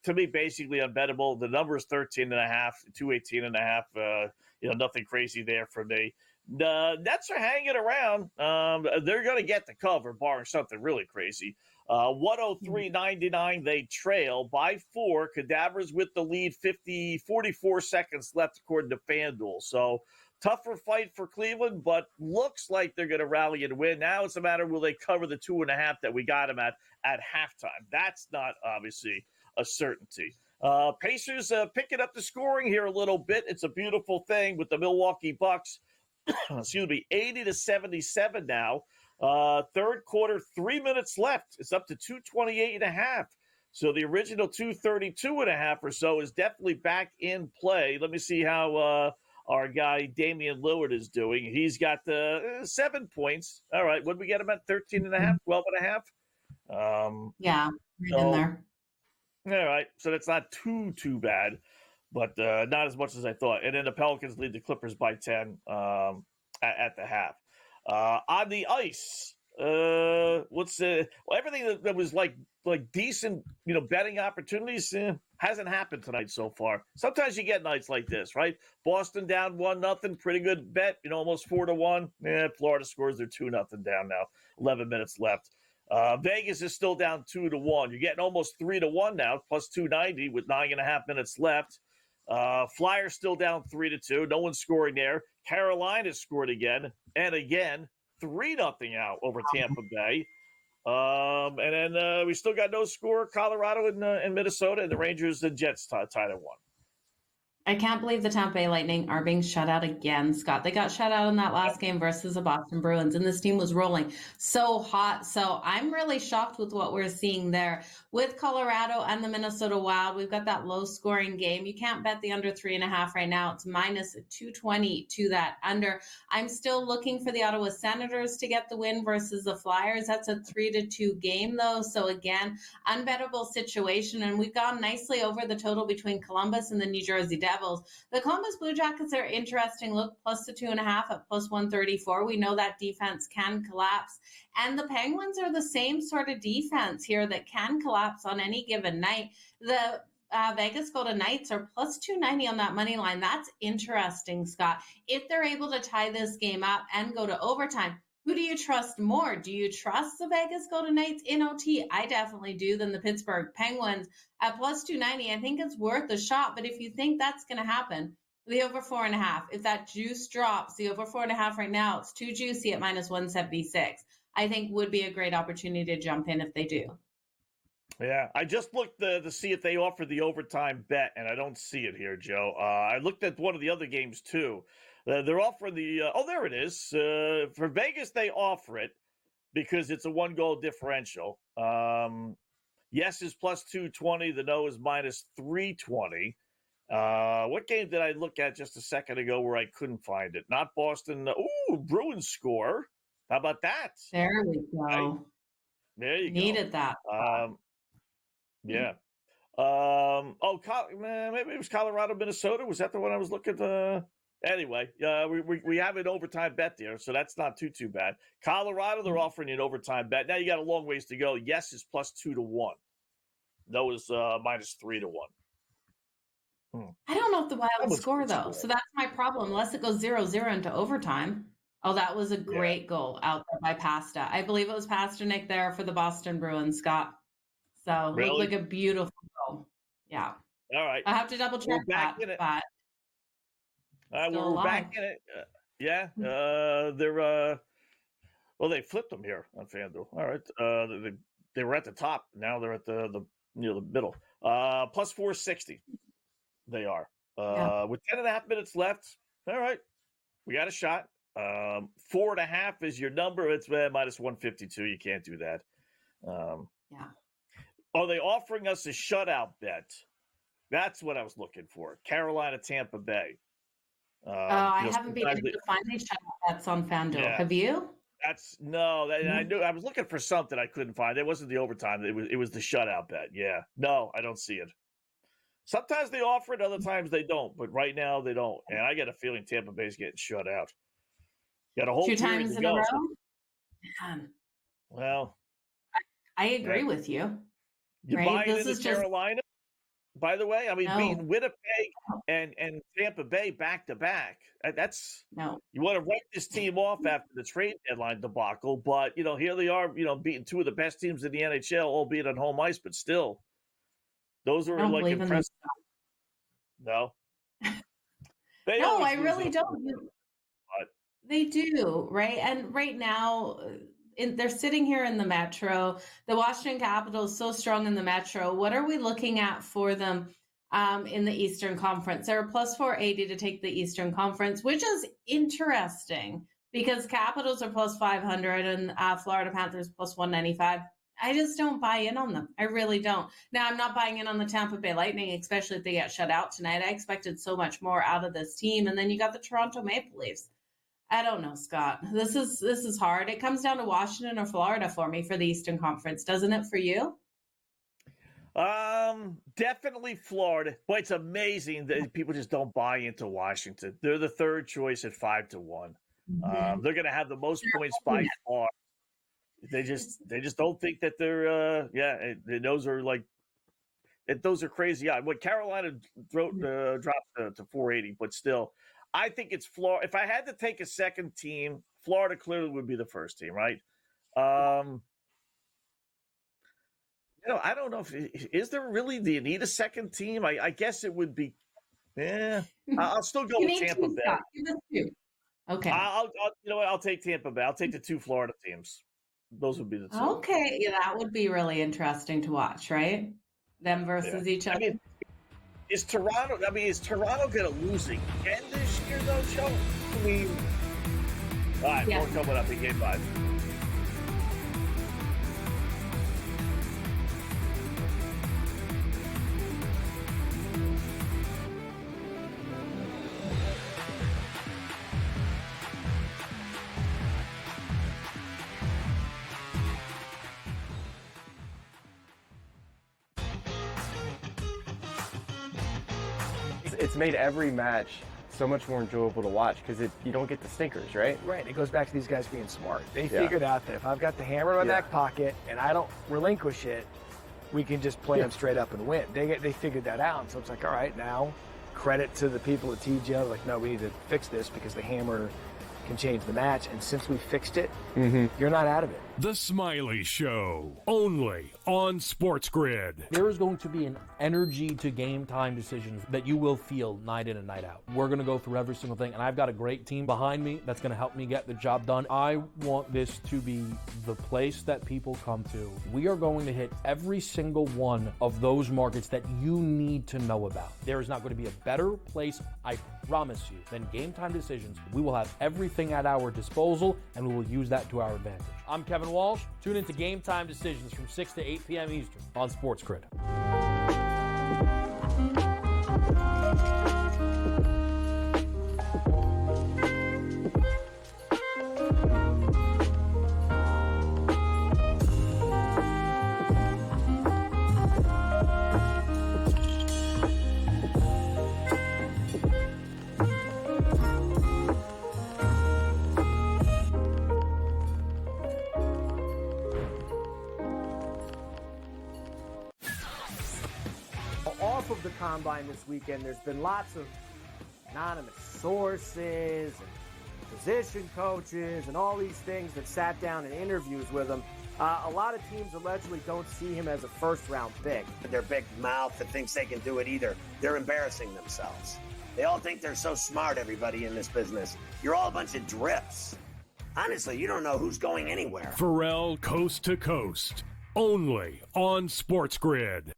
to me basically unbettable. The number is 13.5, 218.5. Nothing crazy there for me. The Nets are hanging around. They're going to get the cover, barring something really crazy. 103.99, they trail by 4. Cadavers with the lead, 44 seconds left according to FanDuel. So tougher fight for Cleveland, but looks like they're going to rally and win. Now it's a matter of will they cover the 2.5 that we got them at halftime. That's not obviously a certainty. Pacers picking up the scoring here a little bit. It's a beautiful thing with the Milwaukee Bucks. 80-77 now. Third quarter, 3 minutes left. It's up to 228.5. So the original 232.5 or so is definitely back in play. Let me see how our guy Damian Lillard is doing. He's got 7 points. All right, what did we get him at? 13.5, 12.5? Yeah, right in there. All right, so that's not too bad, but not as much as I thought. And then the Pelicans lead the Clippers by 10 at the half. On the ice, everything that was like decent, betting opportunities hasn't happened tonight so far. Sometimes you get nights like this, right? Boston down 1-0, pretty good bet, almost 4-1. Florida scores their 2-0 down now, 11 minutes left. Vegas is still down 2-1. You're getting almost 3-1 now, plus 290 with 9.5 minutes left. Flyers still down 3-2. No one's scoring there. Carolina scored again and again. 3-0 out over Tampa Bay. And then we still got no score. Colorado and Minnesota, and the Rangers and Jets tied at 1. I can't believe the Tampa Bay Lightning are being shut out again, Scott. They got shut out in that last game versus the Boston Bruins, and this team was rolling so hot. So I'm really shocked with what we're seeing there. With Colorado and the Minnesota Wild, we've got that low-scoring game. You can't bet the under 3.5 right now. It's minus 220 to that under. I'm still looking for the Ottawa Senators to get the win versus the Flyers. That's a 3-2 game, though. So again, unbettable situation, and we've gone nicely over the total between Columbus and the New Jersey Devils. The Columbus Blue Jackets are interesting. Look, plus the 2.5 at plus 134. We know that defense can collapse. And the Penguins are the same sort of defense here that can collapse on any given night. The Vegas Golden Knights are plus 290 on that money line. That's interesting, Scott. If they're able to tie this game up and go to overtime, who do you trust more? Do you trust the Vegas Golden Knights in OT? I definitely do, than the Pittsburgh Penguins at plus 290. I think it's worth a shot, but if you think that's going to happen, the over 4.5, if that juice drops, the over 4.5 right now, it's too juicy at minus 176. I think would be a great opportunity to jump in if they do. Yeah, I just looked to see if they offer the overtime bet, and I don't see it here, Joe. I looked at one of the other games, too. They're offering there it is. For Vegas, they offer it because it's a 1-goal differential. Yes is plus 220. The no is minus 320. What game did I look at just a second ago where I couldn't find it? Not Boston. Bruins score. How about that? There we go. Right? There you Needed go. that. Yeah. Maybe it was Colorado, Minnesota. Was that the one I was looking at? Anyway, we have an overtime bet there, so that's not too bad. Colorado, they're offering an overtime bet. Now you got a long ways to go. Yes is plus 2-1. No is minus 3-1. I don't know if the Wild would score, though. So that's my problem, unless it goes 0-0 into overtime. Oh, that was a great goal out there by Pasta. I believe it was Pasternak there for the Boston Bruins, Scott. So it looked like a beautiful goal. Yeah. All right. I have to double check that. But we're back in it. They're they flipped them here on FanDuel. All right. They were at the top. Now they're at the middle. Plus 460. They are. With 10.5 minutes left. All right. We got a shot. 4.5 is your number. It's minus 152. You can't do that. Are they offering us a shutout bet? That's what I was looking for. Carolina, Tampa Bay. I haven't been able to find these shutout bets on FanDuel. Yeah. Have you? I knew I was looking for something I couldn't find. It wasn't the overtime. It was the shutout bet. Yeah. No, I don't see it. Sometimes they offer it, other times they don't. But right now they don't. And I get a feeling Tampa Bay's getting shut out. Got a whole 2 period times to in go. a row? Man, Well, I agree with you. you Right? buying This into is just Carolina? By the way, I mean no. beating Winnipeg and Tampa Bay back to back. That's No. you want to write this team off after the trade deadline debacle, but here they are, beating 2 of the best teams in the NHL, albeit on home ice, but still, those I are don't like believe in them. impressive. No, they No, always I lose really on don't. but They do, right? And right now, they're sitting here in the Metro. The Washington Capitals so strong in the Metro. What are we looking at for them in the Eastern Conference? They're a plus 480 to take the Eastern Conference, which is interesting because Capitals are plus 500 and Florida Panthers plus 195. I just don't buy in on them. I really don't. Now, I'm not buying in on the Tampa Bay Lightning, especially if they get shut out tonight. I expected so much more out of this team. And then you got the Toronto Maple Leafs. I don't know, Scott. This is hard. It comes down to Washington or Florida for me for the Eastern Conference, doesn't it for you? definitely Florida. But it's amazing that people just don't buy into Washington. They're the third choice at 5-1. They're going to have the most points by far. They just don't think that they're those are like those are crazy. What Carolina dropped to 480, but still, I think it's Florida. If I had to take a second team, Florida clearly would be the first team, right? I don't know is there really? Do you need a second team? I guess it would be. Yeah, I'll still go with Tampa Bay. Okay. I'll take Tampa Bay. I'll take the 2 Florida teams. Those would be the 2. Okay, yeah, that would be really interesting to watch, right? Them versus each other. Is Toronto going to lose again this year, though, Joe? I mean, all right, more coming up in Game 5. It's made every match so much more enjoyable to watch because you don't get the stinkers, right? Right. It goes back to these guys being smart. They figured out that if I've got the hammer in my back pocket and I don't relinquish it, we can just play them straight up and win. They figured that out. So it's like, all right, now credit to the people at TGL. Like, no, we need to fix this because the hammer can change the match. And since we fixed it, you're not out of it. The Smiley Show, only on SportsGrid. There is going to be an energy to game time decisions that you will feel night in and night out. We're going to go through every single thing, and I've got a great team behind me that's going to help me get the job done. I want this to be the place that people come to. We are going to hit every single one of those markets that you need to know about. There is not going to be a better place, I promise you, than Game Time Decisions. We will have everything at our disposal, and we will use that to our advantage. I'm Kevin Walsh. Tune into Game Time Decisions from 6 to 8 p.m. Eastern on SportsGrid. Off of the combine this weekend, there's been lots of anonymous sources and position coaches and all these things that sat down in interviews with him. A lot of teams allegedly don't see him as a first-round pick. Their big mouth that thinks they can do it either. They're embarrassing themselves. They all think they're so smart, everybody in this business. You're all a bunch of drips. Honestly, you don't know who's going anywhere. Pharrell Coast to Coast, only on SportsGrid.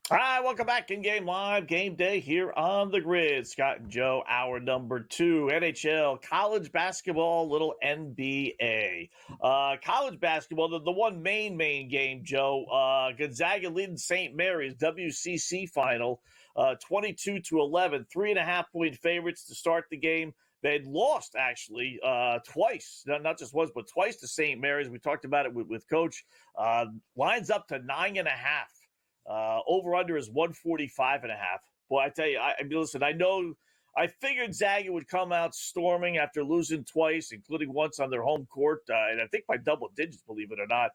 All right, welcome back in Game Live, Game Day here on the grid. Scott and Joe, hour number 2, NHL, college basketball, little NBA. College basketball, the one main game, Joe, Gonzaga leading St. Mary's WCC final, 22-11, 3.5-point favorites to start the game. They'd lost, actually, twice, not just once, but twice to St. Mary's. We talked about it with Coach. Lines up to 9.5. Over-under is 145.5. Boy, I tell you, I mean, listen, I figured Zaga would come out storming after losing twice, including once on their home court, and I think by double digits, believe it or not.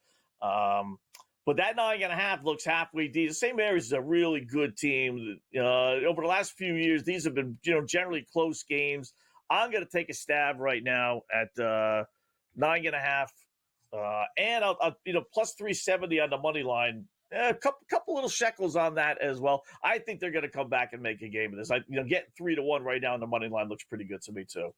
But that 9.5 looks halfway decent. St. Mary's is a really good team. Over the last few years, these have been, generally close games. I'm going to take a stab right now at 9.5, and I'll plus 370 on the money line. A couple little shekels on that as well. I think they're going to come back and make a game of this. Getting 3-1 right now on the money line looks pretty good to me too.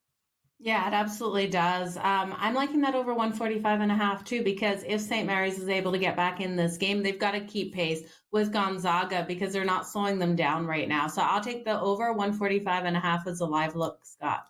Yeah, it absolutely does. I'm liking that over 145.5 too, because if St. Mary's is able to get back in this game, they've got to keep pace with Gonzaga because they're not slowing them down right now. So I'll take the over 145.5 as a live look, Scott.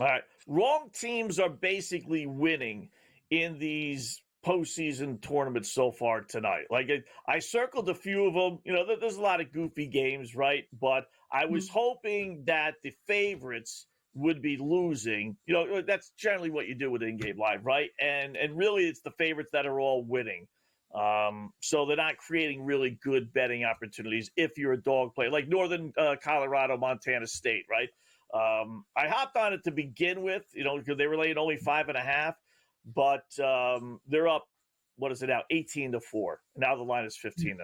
All right. Wrong teams are basically winning in these postseason tournaments so far tonight. Like I circled a few of them. There's a lot of goofy games, right? But I was hoping that the favorites would be losing. That's generally what you do with in-game live, right? And really it's the favorites that are all winning. So they're not creating really good betting opportunities if you're a dog player, like Northern Colorado, Montana State, right? I hopped on it to begin with, because they were laying only 5.5. But they're up, what is it now, 18-4. Now the line is 15.5.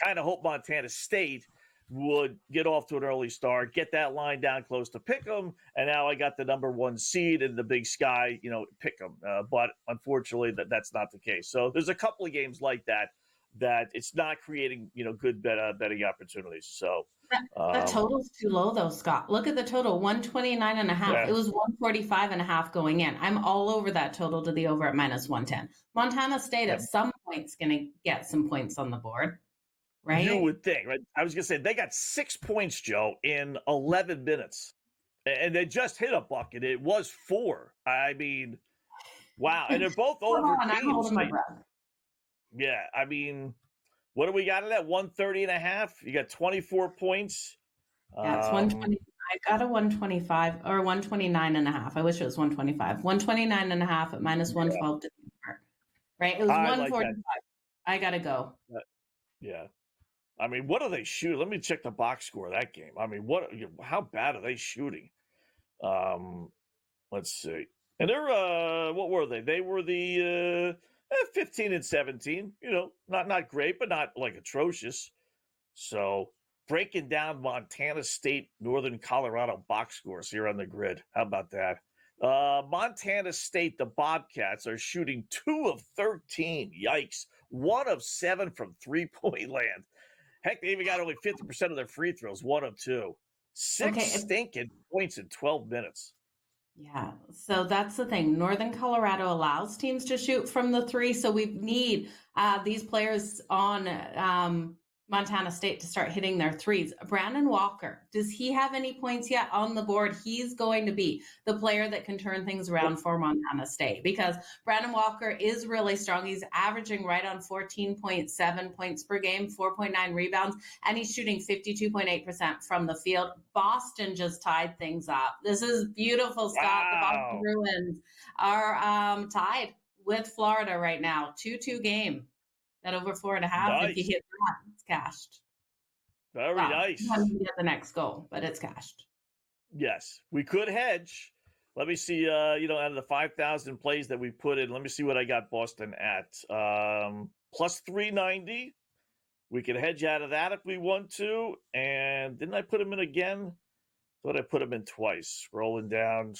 Kind of hope Montana State would get off to an early start, get that line down close to pick them, and now I got the number 1 seed in the Big Sky, pick them. But unfortunately, that's not the case. So there's a couple of games like that it's not creating, good betting opportunities. So the total's too low though, Scott. Look at the total, 129.5. Yeah. It was 145.5 going in. I'm all over that total to the over at minus 110. Montana State at some point's going to get some points on the board, right? You would think, right? I was going to say, they got 6 points, Joe, in 11 minutes. And they just hit a bucket. It was 4. I mean, wow. And they're both over teams. I'm holding my breath. Yeah, I mean, what do we got in that? 130.5? You got 24 points. Yeah, it's 120. I got a 125 or 129.5. I wish it was 125. 129.5 at minus 112 to the over. Right? It was 145. I got to go. Yeah. I mean, what are they shooting? Let me check the box score of that game. I mean, how bad are they shooting? Let's see. And they're what were they? They were the 15 and 17, not great, but not like atrocious. So breaking down Montana State, Northern Colorado box scores here on the grid. How about that? Montana State, the Bobcats are shooting 2 of 13. Yikes. 1 of 7 from 3-point land. Heck, they even got only 50% of their free throws, 1 of 2. 6 stinking points in 12 minutes. Yeah, so that's the thing. Northern Colorado allows teams to shoot from the 3, so we need these players on Montana State to start hitting their 3s. Brandon Walker, does he have any points yet on the board? He's going to be the player that can turn things around for Montana State because Brandon Walker is really strong. He's averaging right on 14.7 points per game, 4.9 rebounds, and he's shooting 52.8% from the field. Boston just tied things up. This is beautiful, Scott. Wow. The Boston Bruins are tied with Florida right now, 2-2 game. That over 4.5, nice. If you hit that, it's cashed. Very nice. You want to get the next goal, but it's cashed. Yes, we could hedge. Let me see, out of the 5,000 plays that we put in, let me see what I got Boston at. Plus 390. We could hedge out of that if we want to. And didn't I put them in again? Thought I put them in twice. Scrolling down.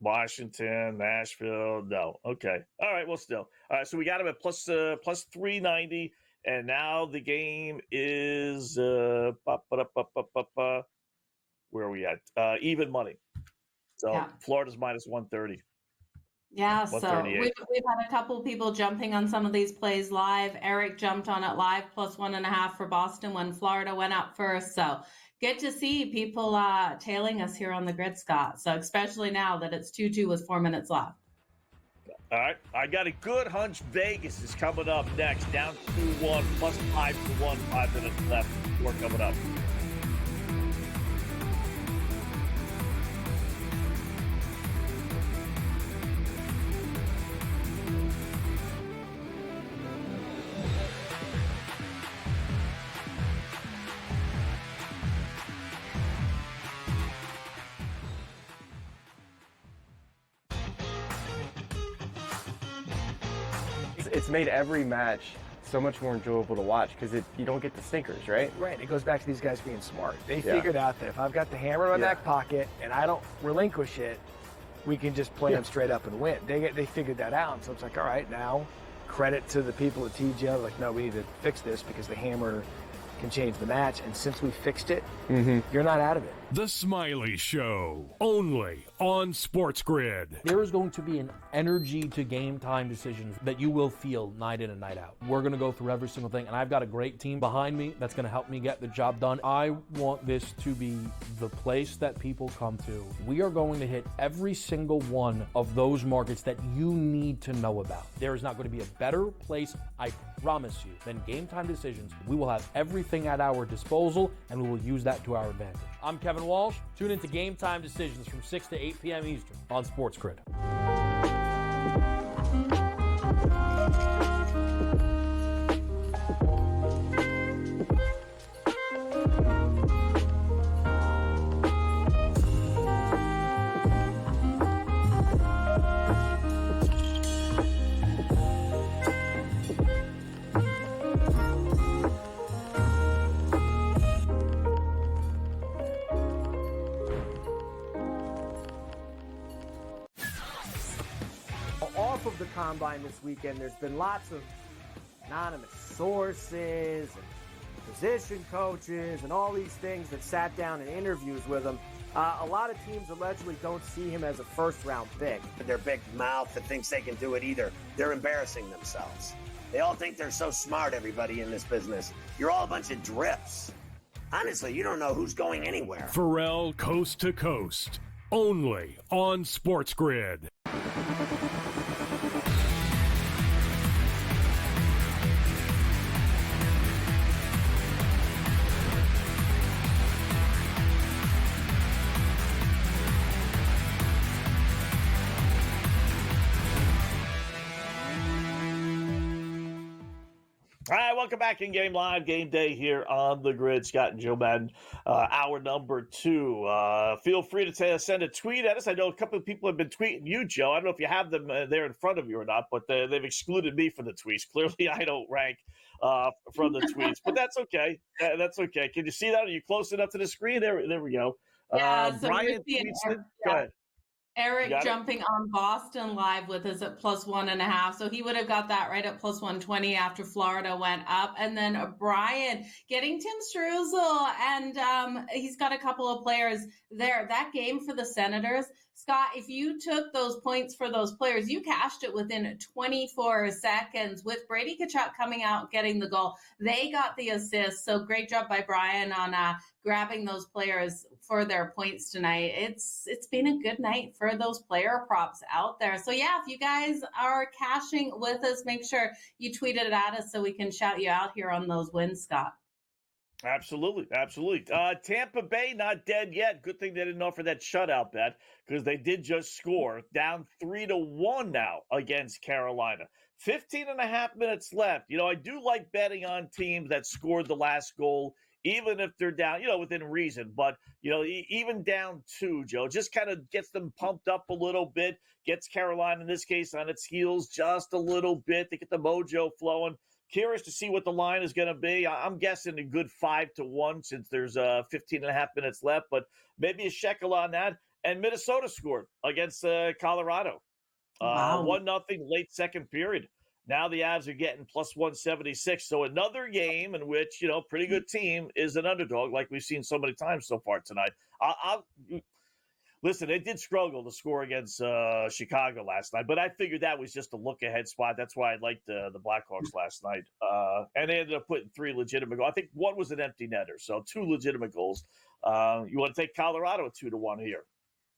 Washington, Nashville, no. Okay. All right, well, still. All right, so we got them at plus 390, and now the game is where are we at? Even money. So Florida's minus 130. Yeah, so 138. we've had a couple people jumping on some of these plays live. Eric jumped on it live plus 1.5 for Boston when Florida went up first. So good to see people tailing us here on the grid, Scott. So especially now that it's 2-2 with 4 minutes left. All right, I got a good hunch. Vegas is coming up next, down 2-1, plus 5-1, 5 minutes left. More coming up. It's made every match so much more enjoyable to watch because you don't get the stinkers, right? Right. It goes back to these guys being smart. They figured out that if I've got the hammer in my back pocket and I don't relinquish it, we can just play them straight up and win. They figured that out. And so it's like, all right, now credit to the people at TGL. Like, no, we need to fix this because the hammer can change the match. And since we fixed it, you're not out of it. The Smiley Show, only on SportsGrid. There is going to be an energy to game time decisions that you will feel night in and night out. We're going to go through every single thing, and I've got a great team behind me that's going to help me get the job done. I want this to be the place that people come to. We are going to hit every single one of those markets that you need to know about. There is not going to be a better place, I promise you, than Game Time Decisions. We will have everything at our disposal, and we will use that to our advantage. I'm Kevin Walsh. Tune into Game Time Decisions from 6 to 8 p.m. Eastern on SportsGrid. Off of the combine this weekend, there's been lots of anonymous sources and position coaches and all these things that sat down in interviews with him. A lot of teams allegedly don't see him as a first-round pick. Their big mouth that thinks they can do it either. They're embarrassing themselves. They all think they're so smart, everybody in this business. You're all a bunch of drips. Honestly, you don't know who's going anywhere. Pharrell Coast to Coast, only on SportsGrid. All right, welcome back in Game Live, Game Day here on the grid. Scott and Joe Madden, hour number 2. Feel free to send a tweet at us. I know a couple of people have been tweeting you, Joe. I don't know if you have them there in front of you or not, but they've excluded me from the tweets. Clearly, I don't rank from the tweets, but that's okay. That's okay. Can you see that? Are you close enough to the screen? There we go. Yeah, so Brian tweets it. Go ahead. Eric jumping on Boston live with us at plus 1.5. So he would have got that right at plus 120 after Florida went up. And then Brian getting Tim Struzel. And he's got a couple of players there. That game for the Senators, Scott, if you took those points for those players, you cashed it within 24 seconds with Brady Tkachuk coming out, getting the goal. They got the assist. So great job by Brian on grabbing those players for their points tonight. It's been a good night for those player props out there. So yeah, if you guys are cashing with us, make sure you tweet it at us so we can shout you out here on those wins, Scott. Absolutely. Tampa Bay not dead yet. Good thing they didn't offer that shutout bet because they did just score, down 3-1 now against Carolina. 15.5 minutes left. You know, I do like betting on teams that scored the last goal, even if they're down, within reason. But, even down 2, Joe, just kind of gets them pumped up a little bit, gets Carolina, in this case, on its heels just a little bit to get the mojo flowing. Curious to see what the line is going to be. I'm guessing a good 5-1 since there's 15.5 minutes left, but maybe a shekel on that. And Minnesota scored against Colorado. Wow. 1-0 late second period. Now the Avs are getting plus 176. So another game in which, pretty good team is an underdog like we've seen so many times so far tonight. Listen, they did struggle to score against Chicago last night, but I figured that was just a look-ahead spot. That's why I liked the Blackhawks last night. And they ended up putting 3 legitimate goals. I think one was an empty netter, so 2 legitimate goals. You want to take Colorado at 2-1 here?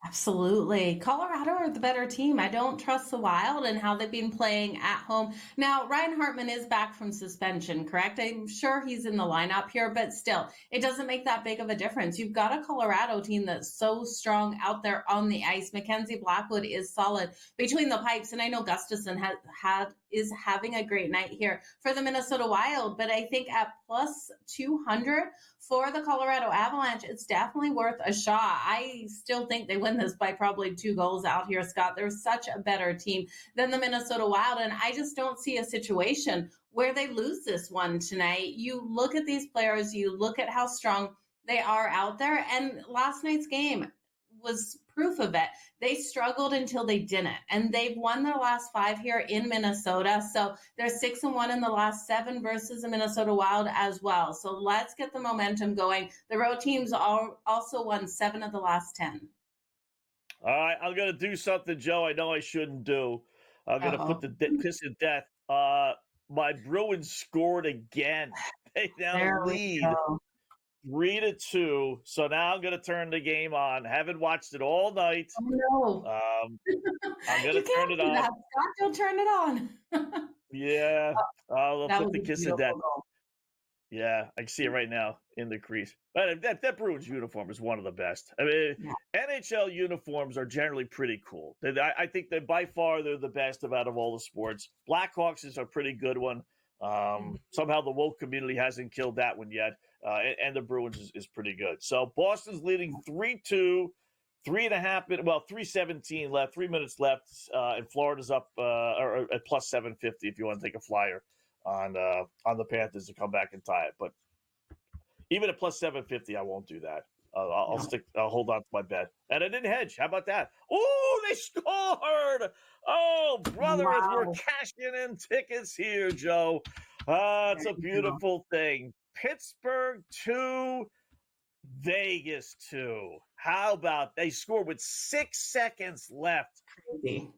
Absolutely. Colorado are the better team. I don't trust the Wild and how they've been playing at home. Now, Ryan Hartman is back from suspension, correct? I'm sure he's in the lineup here, but still, it doesn't make that big of a difference. You've got a Colorado team that's so strong out there on the ice. Mackenzie Blackwood is solid between the pipes, and I know Gustafson is having a great night here for the Minnesota Wild, but I think at plus 200 for the Colorado Avalanche, it's definitely worth a shot. I still think they win this by probably 2 goals out here, Scott. They're such a better team than the Minnesota Wild, and I just don't see a situation where they lose this one tonight. You look at these players, you look at how strong they are out there, and last night's game was proof of it. They struggled until they didn't, and they've won their last 5 here in Minnesota. So they're 6-1 in the last 7 versus the Minnesota Wild as well. So let's get the momentum going. The road teams also won 7 of the last 10. All right, I'm going to do something, Joe, I know I shouldn't do. I'm going to put the kiss of death. My Bruins scored again. They now lead 3-2. So now I'm going to turn the game on. Haven't watched it all night. Oh, no. I'm going to turn it on. That, Scott. Don't turn it on. Yeah. I'll put the kiss of death. Goal. Yeah, I can see it right now in the crease. But that Bruins uniform is one of the best. I mean, NHL uniforms are generally pretty cool. I think that by far they're the best out of all the sports. Blackhawks is a pretty good one. Somehow the woke community hasn't killed that one yet. And the Bruins is pretty good. So Boston's leading 3-2, 3:17 left, 3 minutes left, and Florida's up or at plus 750 if you want to take a flyer on the Panthers to come back and tie it. But even at plus 750, I won't do that. I'll hold on to my bet. And I didn't hedge. How about that? Oh, they scored! Oh, brother, as we're cashing in tickets here, Joe. It's a beautiful thing. Pittsburgh 2, Vegas 2. How about they scored with 6 seconds left?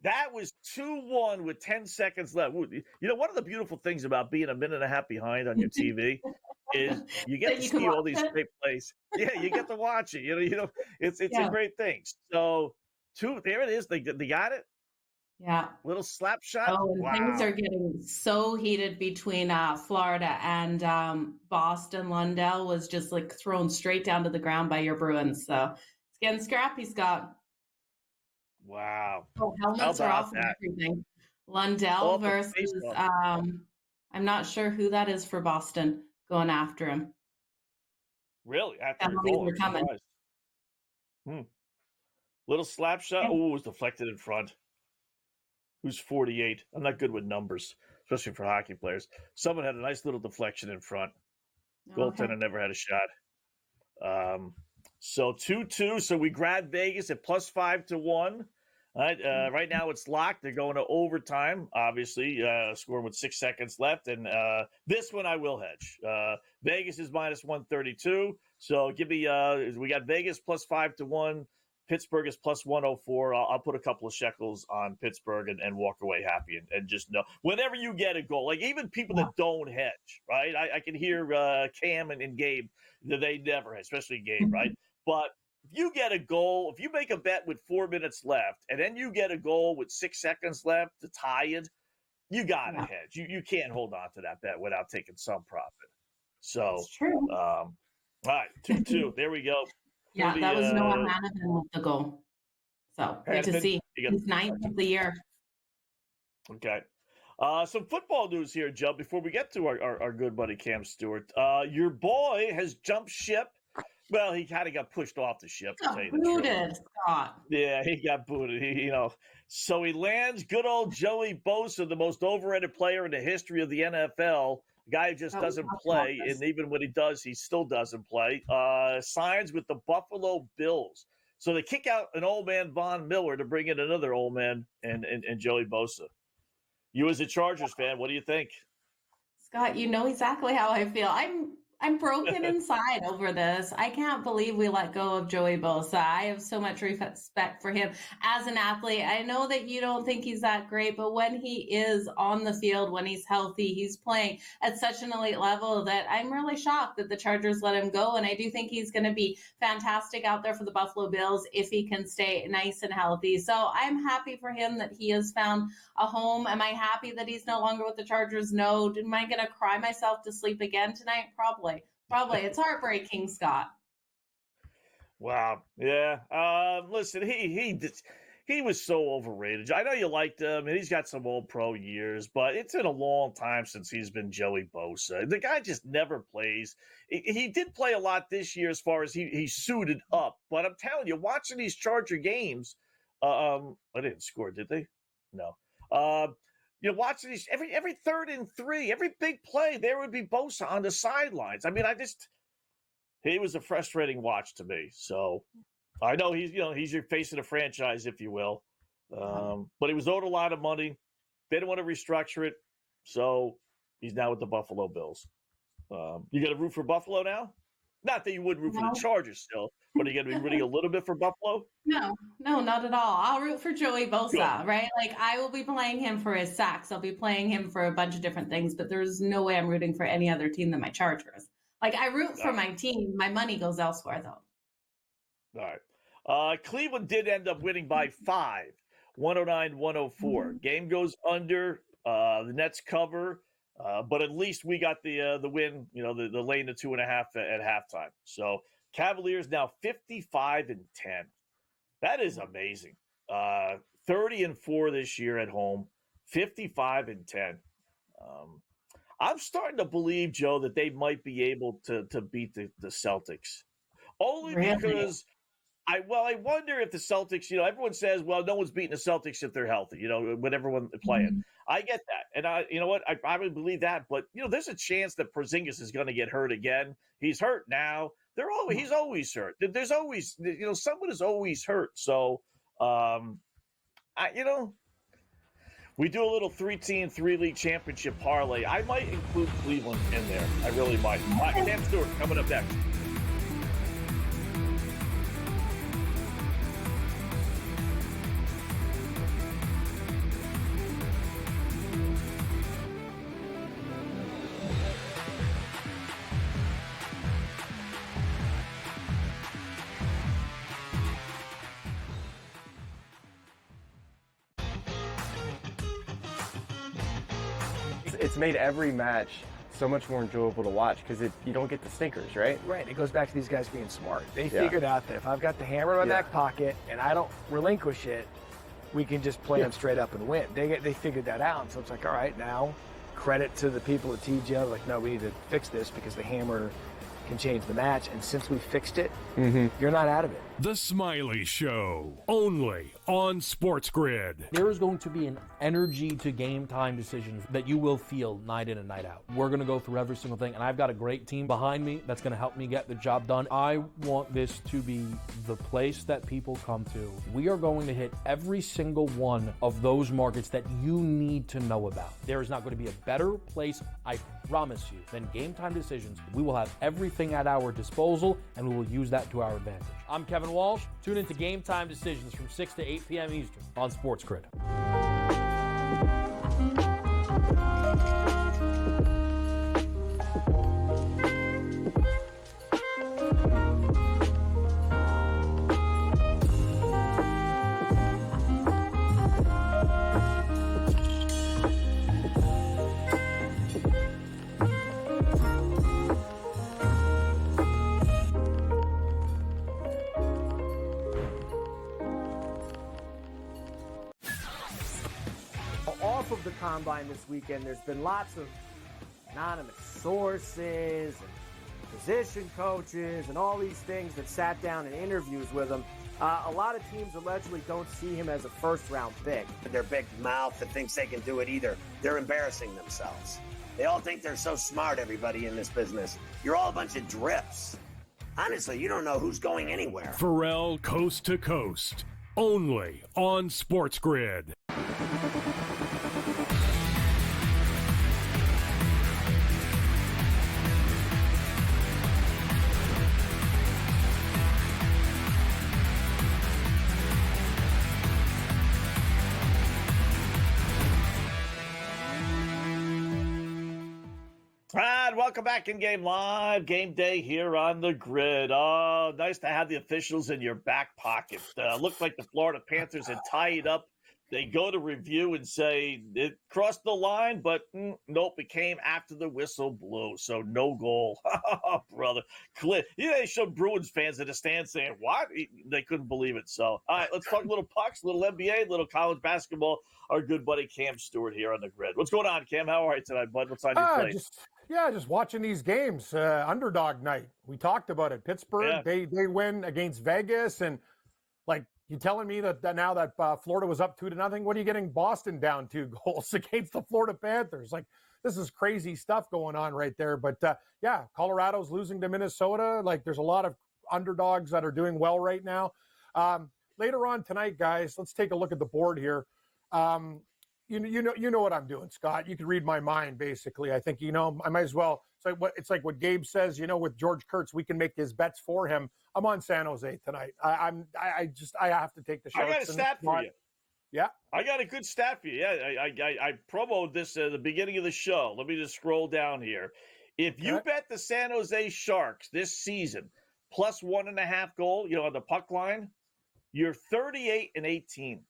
That was 2-1 with 10 seconds left. You know, one of the beautiful things about being a minute and a half behind on your TV is you get to see all these great plays. Yeah, you get to watch it. You know, it's a great thing. So 2, there it is. They got it. Yeah. Little slap shot. Oh, and things are getting so heated between Florida and Boston. Lundell was just like thrown straight down to the ground by your Bruins. So it's getting scrappy, Scott. Wow. Oh, helmets are off and everything. Lundell versus I'm not sure who that is for Boston going after him. Really? After the goal, they're coming. Little slap shot. Oh, it was deflected in front. Who's 48? I'm not good with numbers, especially for hockey players. Someone had a nice little deflection in front. Goaltender never had a shot. So 2-2. So we grabbed Vegas at plus 5-1. Right now it's locked. They're going to overtime, obviously, scoring with 6 seconds left. And this one I will hedge. Vegas is minus 132. So give me, we got Vegas plus 5-1. Pittsburgh is plus 104. I'll put a couple of shekels on Pittsburgh and walk away happy and just know. Whenever you get a goal, like even people that don't hedge, right? I can hear Cam and Gabe, they never hedge, especially Gabe, right? But if you get a goal, if you make a bet with 4 minutes left, and then you get a goal with 6 seconds left to tie it, you got to hedge. You can't hold on to that bet without taking some profit. So, all right, 2-2. There we go. Yeah, that was Noah Hanifin with the goal. So good to see. He's 9th of the year. Okay. Some football news here, Joe, before we get to our good buddy Cam Stewart. Your boy has jumped ship. Well, he kind of got pushed off the ship. Got booted, Scott. Yeah, he got booted. So he lands good old Joey Bosa, the most overrated player in the history of the NFL. Guy who just doesn't play, and even when he does, he still doesn't play. Signs with the Buffalo Bills. So they kick out an old man, Von Miller, to bring in another old man and Joey Bosa. You as a Chargers fan, what do you think? Scott, you know exactly how I feel. I'm broken inside over this. I can't believe we let go of Joey Bosa. I have so much respect for him as an athlete. I know that you don't think he's that great, but when he is on the field, when he's healthy, he's playing at such an elite level that I'm really shocked that the Chargers let him go. And I do think he's going to be fantastic out there for the Buffalo Bills if he can stay nice and healthy. So I'm happy for him that he has found a home. Am I happy that he's no longer with the Chargers? No. Am I going to cry myself to sleep again tonight? Probably. It's heartbreaking, Scott. Wow. Yeah. Listen, he was so overrated. I know you liked him, and he's got some old pro years, but it's been a long time since he's been Joey Bosa. The guy just never plays. He did play a lot this year as far as he suited up, but I'm telling you, watching these Charger games, I didn't score, did they? No. Watching these every 3rd and 3, every big play, there would be Bosa on the sidelines. I mean, he was a frustrating watch to me. So I know he's your face of the franchise, if you will. But he was owed a lot of money. They didn't want to restructure it. So he's now with the Buffalo Bills. You got to root for Buffalo now? Not that you would root for the Chargers still, but are you going to be rooting a little bit for Buffalo? No, not at all. I'll root for Joey Bosa, right? Like, I will be playing him for his sacks. I'll be playing him for a bunch of different things, but there's no way I'm rooting for any other team than my Chargers. Like, I root for my team. My money goes elsewhere, though. All right. Cleveland did end up winning by 5, 109-104. Game goes under. The Nets cover. But at least we got the win, the laying the 2.5 at halftime. So Cavaliers now 55-10. That is amazing. 30-4 this year at home, 55-10. I'm starting to believe, Joe, that they might be able to beat the Celtics. Only because I wonder if the Celtics, everyone says, well, no one's beating the Celtics if they're healthy, when everyone's playing. Mm-hmm. I get that. And I probably believe that, but there's a chance that Porzingis is going to get hurt again. He's hurt now. He's always hurt. There's always, someone is always hurt. So, we do a little 3-team, 3-league championship parlay. I might include Cleveland in there. I really might. All right, Dan Stewart coming up next. It's made every match so much more enjoyable to watch because you don't get the stinkers, right? Right. It goes back to these guys being smart. They figured out that if I've got the hammer in my back pocket and I don't relinquish it, we can just play them straight up and win. They figured that out. So it's like, all right, now credit to the people at TGL. Like, no, we need to fix this because the hammer can change the match. And since we fixed it, you're not out of it. The Smiley Show, only on SportsGrid. There is going to be an energy to game time decisions that you will feel night in and night out. We're going to go through every single thing, and I've got a great team behind me that's going to help me get the job done. I want this to be the place that people come to. We are going to hit every single one of those markets that you need to know about. There is not going to be a better place, I promise you, than Game Time Decisions. We will have everything at our disposal, and we will use that to our advantage. I'm Kevin Walsh. Tune into Game Time Decisions from 6 to 8 p.m. Eastern on SportsGrid. Off of the combine this weekend, there's been lots of anonymous sources and position coaches and all these things that sat down in interviews with him. A lot of teams allegedly don't see him as a first-round pick. Their big mouth that thinks they can do it either. They're embarrassing themselves. They all think they're so smart, everybody in this business. You're all a bunch of drips. Honestly, you don't know who's going anywhere. Pharrell Coast to Coast, only on SportsGrid. Brad, welcome back in Game Live. Game day here on the grid. Oh, nice to have the officials in your back pocket. Looked like the Florida Panthers had tied up. They go to review and say it crossed the line, but nope, it came after the whistle blew. So no goal. Oh, brother. They showed Bruins fans in the stands saying, what? They couldn't believe it. So, all right, let's talk a little pucks, a little NBA, a little college basketball. Our good buddy Cam Stewart here on the grid. What's going on, Cam? How are you tonight, bud? What's on your plate? Just watching these games. Underdog night. We talked about it. Pittsburgh, they win against Vegas, and like you telling me that now that Florida was up 2-0, what are you getting Boston down 2 goals against the Florida Panthers? Like, this is crazy stuff going on right there. But Colorado's losing to Minnesota. Like, there's a lot of underdogs that are doing well right now. Later on tonight, guys, let's take a look at the board here. You know what I'm doing, Scott. You can read my mind, basically. I think, I might as well. It's like what Gabe says, with George Kurtz, we can make his bets for him. I'm on San Jose tonight. I have to take the Sharks. I got a stat for you. Yeah. I got a good stat for you. Yeah, I promoted this at the beginning of the show. Let me just scroll down here. If you bet the San Jose Sharks this season plus 1.5 goal, on the puck line, you're 38-18.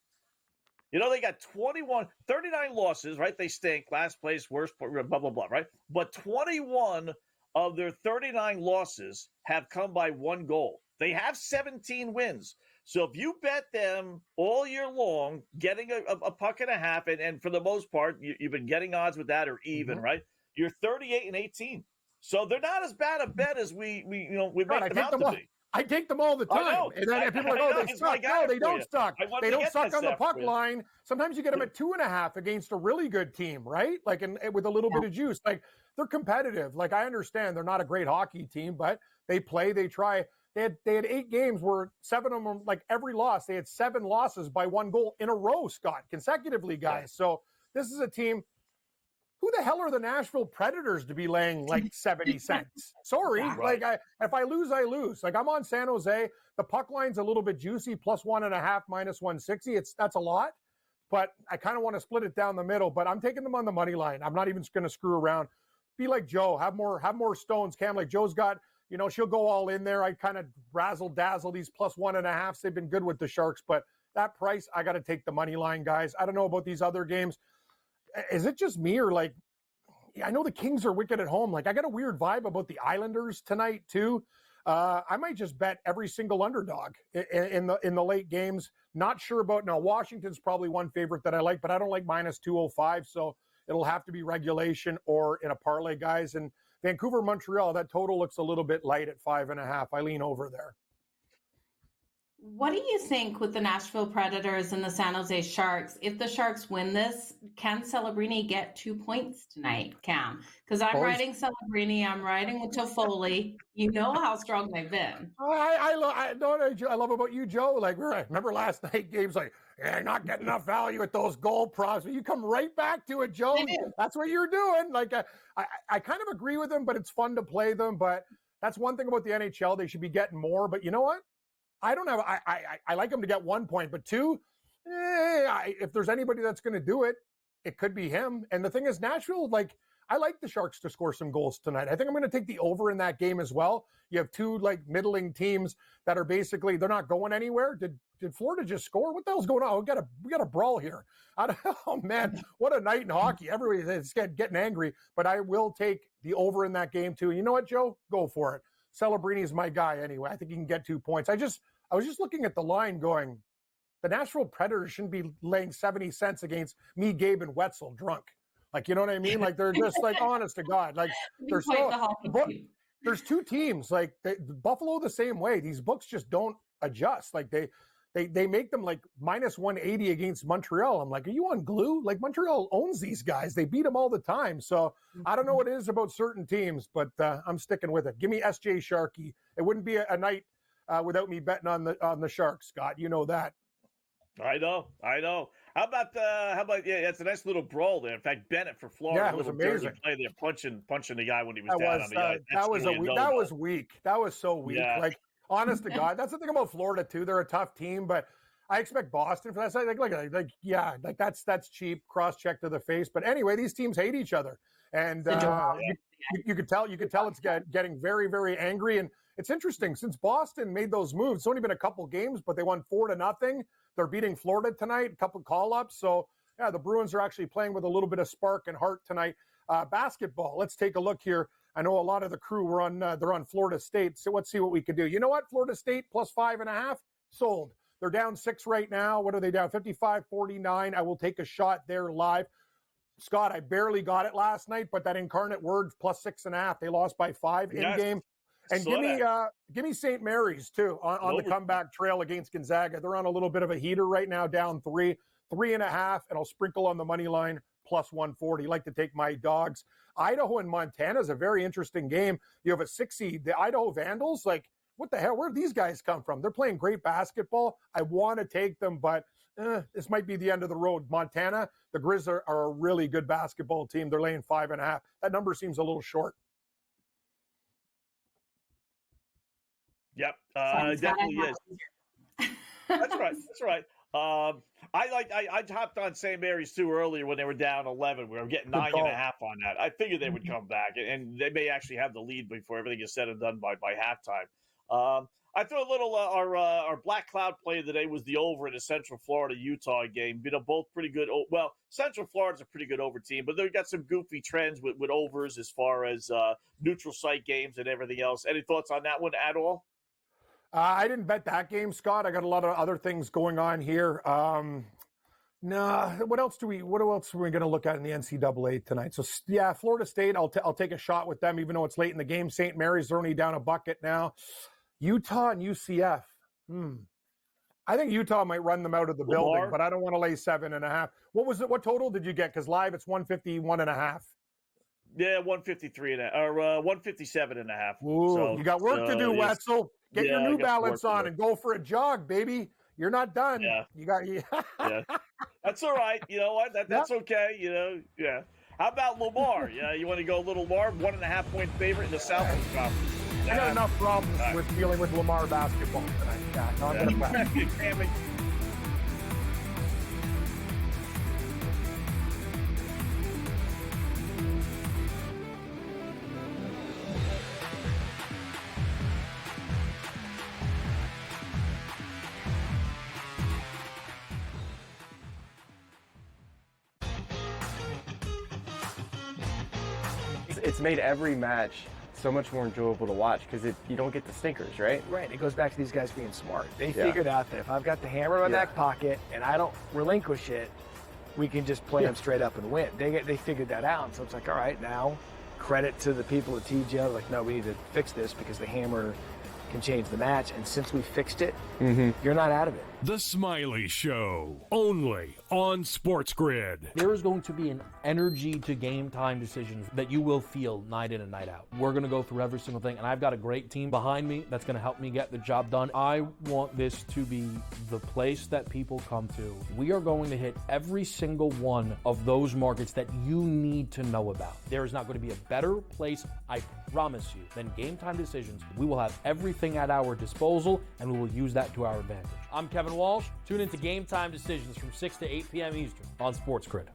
They got 39 losses, right? They stink. Last place, worst, blah, blah, blah, right? But 21 of their 39 losses have come by 1 goal. They have 17 wins. So if you bet them all year long, getting a puck and a half, and for the most part, you've been getting odds with that or even, right? You're 38-18. So they're not as bad a bet as we make them out to be. I take them all the time. And then people are like, they suck. No, they don't suck. They don't suck on the puck line. Sometimes you get them at 2.5 against a really good team, right? Like, and with a little bit of juice. Like, they're competitive. Like, I understand they're not a great hockey team, but they play, they try. They had 8 games where 7 of them, like every loss, they had 7 losses by 1 goal in a row, Scott, consecutively, guys. So this is a team. Who the hell are the Nashville Predators to be laying like 70 cents? Sorry. Right. Like, if I lose, I lose. Like, I'm on San Jose. The puck line's a little bit juicy, plus 1.5, minus 160. That's a lot, but I kind of want to split it down the middle, but I'm taking them on the money line. I'm not even going to screw around. Be like Joe, have more stones, Cam. Like Joe's got, she'll go all in there. I kind of razzle dazzle these plus 1.5s. They've been good with the Sharks, but that price, I got to take the money line, guys. I don't know about these other games. Is it just me, or like, I know the Kings are wicked at home. Like, I got a weird vibe about the Islanders tonight too. I might just bet every single underdog in the late games. Not sure about now. Washington's probably one favorite that I like, but I don't like minus 205. So it'll have to be regulation or in a parlay, guys. And Vancouver, Montreal, that total looks a little bit light at 5.5. I lean over there. What do you think with the Nashville Predators and the San Jose Sharks? If the Sharks win this, can Celebrini get 2 points tonight, Cam? Because I'm riding Celebrini. I'm riding with Toffoli. You know how strong they've been. I love about you, Joe. Like, remember last night, Gabe's like, not getting enough value at those goal props. You come right back to it, Joe. That's what you're doing. Like, I kind of agree with him, but it's fun to play them. But that's one thing about the NHL. They should be getting more. But you know what? I like them to get 1 point, but 2, if there's anybody that's going to do it, it could be him. And the thing is, Nashville, like, I like the Sharks to score some goals tonight. I think I'm going to take the over in that game as well. You have 2 like middling teams that are basically, they're not going anywhere. Did Florida just score? What the hell's going on? We got a brawl here. Oh man, what a night in hockey. Everybody's getting angry, but I will take the over in that game too. And you know what, Joe? Go for it. Celebrini is my guy anyway. I think he can get 2 points. I was just looking at the line going, the Nashville Predators shouldn't be laying 70 cents against me, Gabe, and Wetzel drunk. Like, you know what I mean? Like, they're just like, honest to God. Like, there's 2 teams. Like, Buffalo the same way. These books just don't adjust. Like, they make them like minus 180 against Montreal. I'm like, are you on glue? Like, Montreal owns these guys. They beat them all the time. So I don't know what it is about certain teams, but I'm sticking with it. Give me SJ Sharkey. It wouldn't be a night without me betting on the Sharks, Scott. You know that. I know. How about it's a nice little brawl there. In fact, Bennett for Florida. Yeah, it was amazing. Play there, punching the guy when he was down on the ice. That was weak. That was so weak. Yeah. Like, honest to God, that's the thing about Florida too. They're a tough team, but I expect Boston for that side. Like that's cheap. Cross check to the face. But anyway, these teams hate each other, and you could tell it's getting very, very angry. And it's interesting, since Boston made those moves, it's only been a couple games, but they won 4-0. They're beating Florida tonight, a couple call-ups. So, yeah, the Bruins are actually playing with a little bit of spark and heart tonight. Basketball, let's take a look here. I know a lot of the crew were on, they're on Florida State, so let's see what we can do. You know what? Florida State plus 5.5, sold. They're down 6 right now. What are they down? 55-49. I will take a shot there live. Scott, I barely got it last night, but that Incarnate Word plus 6.5. They lost by 5 in game. And give me St. Mary's too on the comeback trail against Gonzaga. They're on a little bit of a heater right now, down 3.5, and I'll sprinkle on the money line plus 140. Like to take my dogs. Idaho and Montana is a very interesting game. You have a 6 seed, the Idaho Vandals. Like, what the hell? Where did these guys come from? They're playing great basketball. I want to take them, but this might be the end of the road. Montana, the Grizz are a really good basketball team. They're laying 5.5. That number seems a little short. Yep, definitely is. That's right. That's right. I hopped on St. Mary's too earlier when they were down 11. We were getting 9.5 on that. I figured they would come back, and they may actually have the lead before everything is said and done by halftime. I threw a little our Black Cloud play of the day was the over in the Central Florida Utah game. Both pretty good. Well, Central Florida's a pretty good over team, but they've got some goofy trends with overs as far as neutral site games and everything else. Any thoughts on that one at all? I didn't bet that game, Scott. I got a lot of other things going on here. What else are we going to look at in the NCAA tonight? So, yeah, Florida State, I'll take a shot with them, even though it's late in the game. St. Mary's, they're only down a bucket now. Utah and UCF. I think Utah might run them out of the building, but I don't want to lay 7.5. What was it? What total did you get? Because live it's 151.5. Yeah, 153 or 157.5. Ooh, so, you got work to do, Wetzel. Get your New Balance on and go for a jog, baby. You're not done. Yeah. You got yeah. That's all right. You know what? That's okay. You know, yeah. How about Lamar? Yeah, you want to go a little Lamar, 1.5 point favorite in the Southland Conference. I got enough problems with dealing with Lamar basketball tonight. Yeah, no, I'm gonna play. It's made every match so much more enjoyable to watch because you don't get the stinkers, right? Right. It goes back to these guys being smart. They figured out that if I've got the hammer in my back pocket and I don't relinquish it, we can just play them straight up and win. They figured that out. So it's like, all right, now credit to the people at TGL. Like, no, we need to fix this because the hammer can change the match. And since we fixed it, you're not out of it. The Smiley Show, only on SportsGrid. There is going to be an energy to game time decisions that you will feel night in and night out. We're going to go through every single thing, and I've got a great team behind me that's going to help me get the job done. I want this to be the place that people come to. We are going to hit every single one of those markets that you need to know about. There is not going to be a better place, I promise you, than Game Time Decisions. We will have everything at our disposal, and we will use that to our advantage. I'm Kevin Walsh. Tune into Game Time Decisions from 6 to 8 p.m. Eastern on SportsGrid.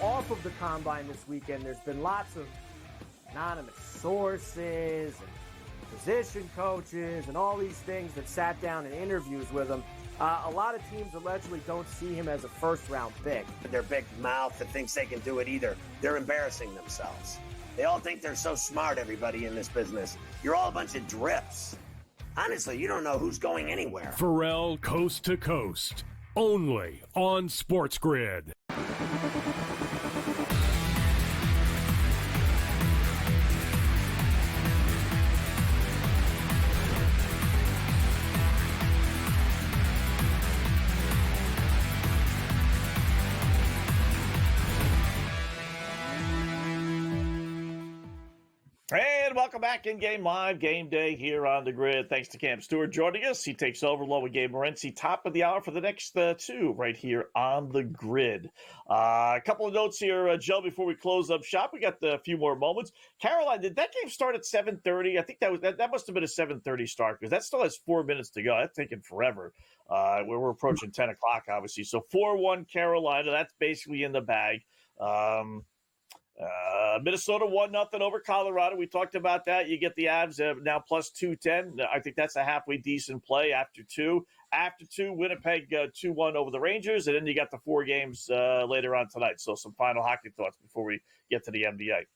Off of the combine this weekend, there's been lots of anonymous sources and position coaches and all these things that sat down in interviews with him. A lot of teams allegedly don't see him as a first-round pick. Their big mouth that thinks they can do it either. They're embarrassing themselves. They all think they're so smart, everybody in this business. You're all a bunch of drips. Honestly, you don't know who's going anywhere. Pharrell Coast to Coast, only on SportsGrid. And welcome back in Game Live, Game Day here on the Grid. Thanks to Cam Stewart joining us. He takes over along with Gabe Morency, top of the hour for the next two right here on the Grid. A couple of notes here, Joe, before we close up shop. We got a few more moments. Caroline, did that game start at 7:30? I think that must have been a 7:30 start because that still has 4 minutes to go. That's taking forever. We're approaching 10 o'clock, obviously. So 4-1 Carolina. That's basically in the bag. Minnesota 1-0 over Colorado. We talked about that. You get the Avs now plus 210. I think that's a halfway decent play after two. After two, Winnipeg 2-1 over the Rangers. And then you got the 4 games later on tonight. So some final hockey thoughts before we get to the NBA.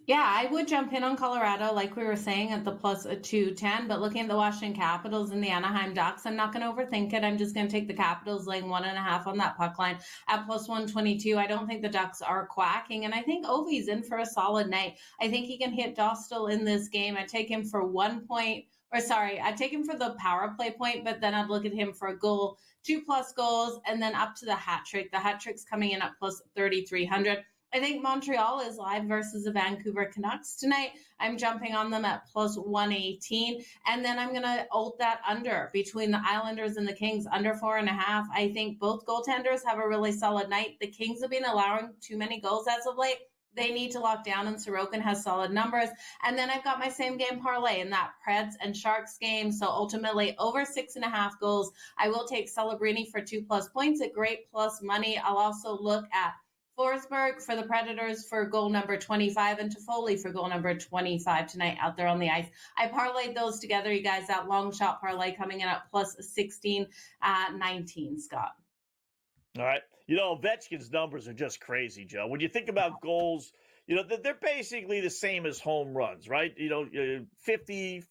Yeah, I would jump in on Colorado, like we were saying, at the plus 210. But looking at the Washington Capitals and the Anaheim Ducks, I'm not going to overthink it. I'm just going to take the Capitals laying 1.5 on that puck line at plus 122. I don't think the Ducks are quacking, and I think Ovi's in for a solid night. I think he can hit Dostal in this game. I take him for 1 point. I'd take him for the power play point, but then I'd look at him for a goal, 2+ goals, and then up to the hat trick. The hat trick's coming in at plus 3,300. I think Montreal is live versus the Vancouver Canucks tonight. I'm jumping on them at plus 118. And then I'm going to ult that under between the Islanders and the Kings, under 4.5. I think both goaltenders have a really solid night. The Kings have been allowing too many goals as of late. They need to lock down, and Sorokin has solid numbers. And then I've got my same game parlay in that Preds and Sharks game. So ultimately, over 6.5 goals. I will take Celebrini for 2+ points at great plus money. I'll also look at Forsberg for the Predators for goal number 25 and Toffoli for goal number 25 tonight out there on the ice. I parlayed those together, you guys. That long shot parlay coming in at plus 16.19, Scott. All right. Ovechkin's numbers are just crazy, Joe. When you think about goals, they're basically the same as home runs, right? 50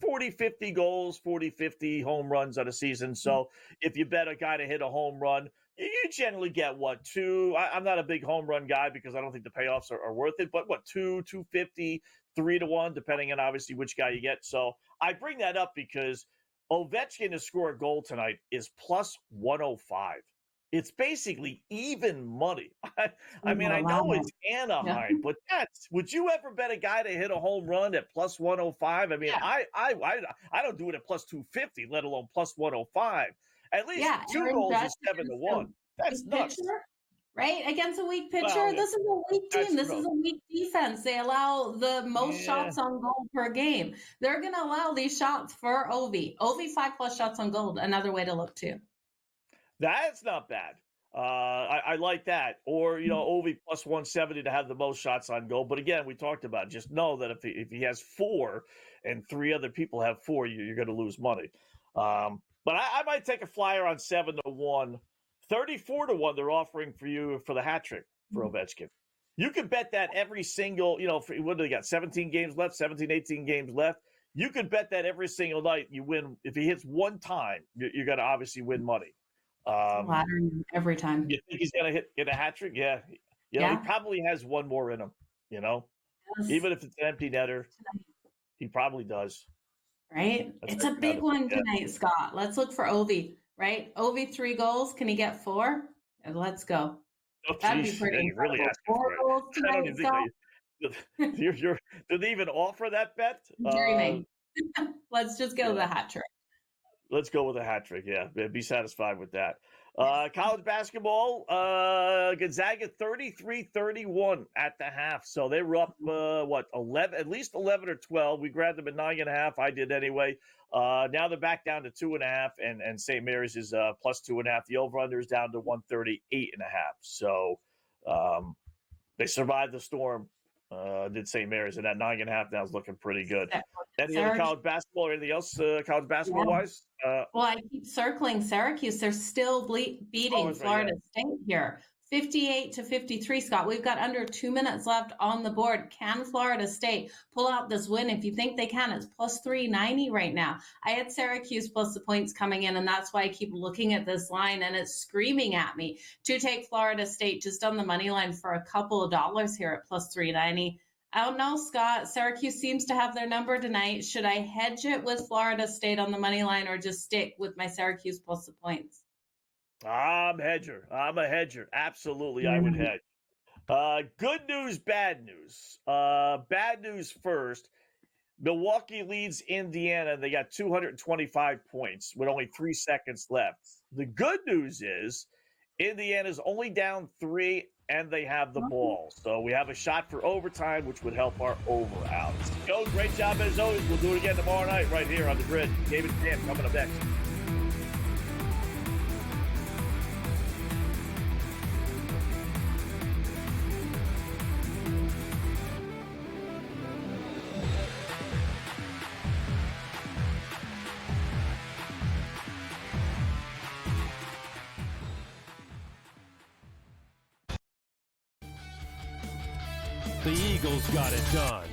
goals, 50 home runs on a season. So if you bet a guy to hit a home run, you generally get, 2? I'm not a big home run guy because I don't think the payoffs are worth it, but 2, 250, 3-1, depending on obviously which guy you get. So I bring that up because Ovechkin to score a goal tonight is plus 105. It's basically even money. I mean, I know it's Anaheim, but would you ever bet a guy to hit a home run at plus 105? I mean, I don't do it at plus 250, let alone plus 105. At least 2 goals is 7-1. That's nuts. Pitcher, right? Against a weak pitcher. Well, yeah. This is a weak team. This is a weak defense. They allow the most shots on goal per game. They're going to allow these shots for Ovi. Ovi 5+ shots on goal. Another way to look too. That's not bad. I like that. Or, Ovi plus 170 to have the most shots on goal. But again, we talked about it. Just know that if he has 4 and 3 other people have 4, you're going to lose money. But I might take a flyer on 7-1. 34-1 they're offering for you for the hat trick for Ovechkin. You can bet that every single, what do they got? 17 games left, 17, 18 games left. You could bet that every single night you win. If he hits one time, you're going to obviously win money. Every time. You think he's going to get a hat trick? Yeah. He probably has one more in him, Yes. Even if it's an empty netter, he probably does. Right? It's a big one tonight, Scott. Let's look for Ovi, right? Ovi 3 goals. Can he get 4? Let's go. Oh, that'd be pretty incredible. Really 4 goals tonight, Scott. Did they even offer that bet? Dreaming. Let's just go with the hat trick. Let's go with a hat trick. Yeah, be satisfied with that. College basketball, Gonzaga 33-31 at the half. So they were up, 11, at least 11 or 12. We grabbed them at 9.5. I did anyway. Now they're back down to 2.5, and St. Mary's is plus 2.5. The over-under is down to 138.5. So they survived the storm. Did St. Mary's, and that 9.5 now is looking pretty good. Any other college basketball or anything else college basketball wise? Well, I keep circling Syracuse. They're still beating Florida State here. 58-53, Scott. We've got under 2 minutes left on the board. Can Florida State pull out this win? If you think they can, it's plus 390 right now. I had Syracuse plus the points coming in, and that's why I keep looking at this line, and it's screaming at me to take Florida State just on the money line for a couple of dollars here at plus 390. I don't know, Scott. Syracuse seems to have their number tonight. Should I hedge it with Florida State on the money line or just stick with my Syracuse plus the points? I'm a hedger. Absolutely, I would hedge. Good news, bad news. Bad news first. Milwaukee leads Indiana. They got 225 points with only 3 seconds left. The good news is Indiana's only down 3, and they have the ball. So we have a shot for overtime, which would help our over out. Go, great job as always. We'll do it again tomorrow night right here on the grid. David Pan coming up next. The Eagles got it done.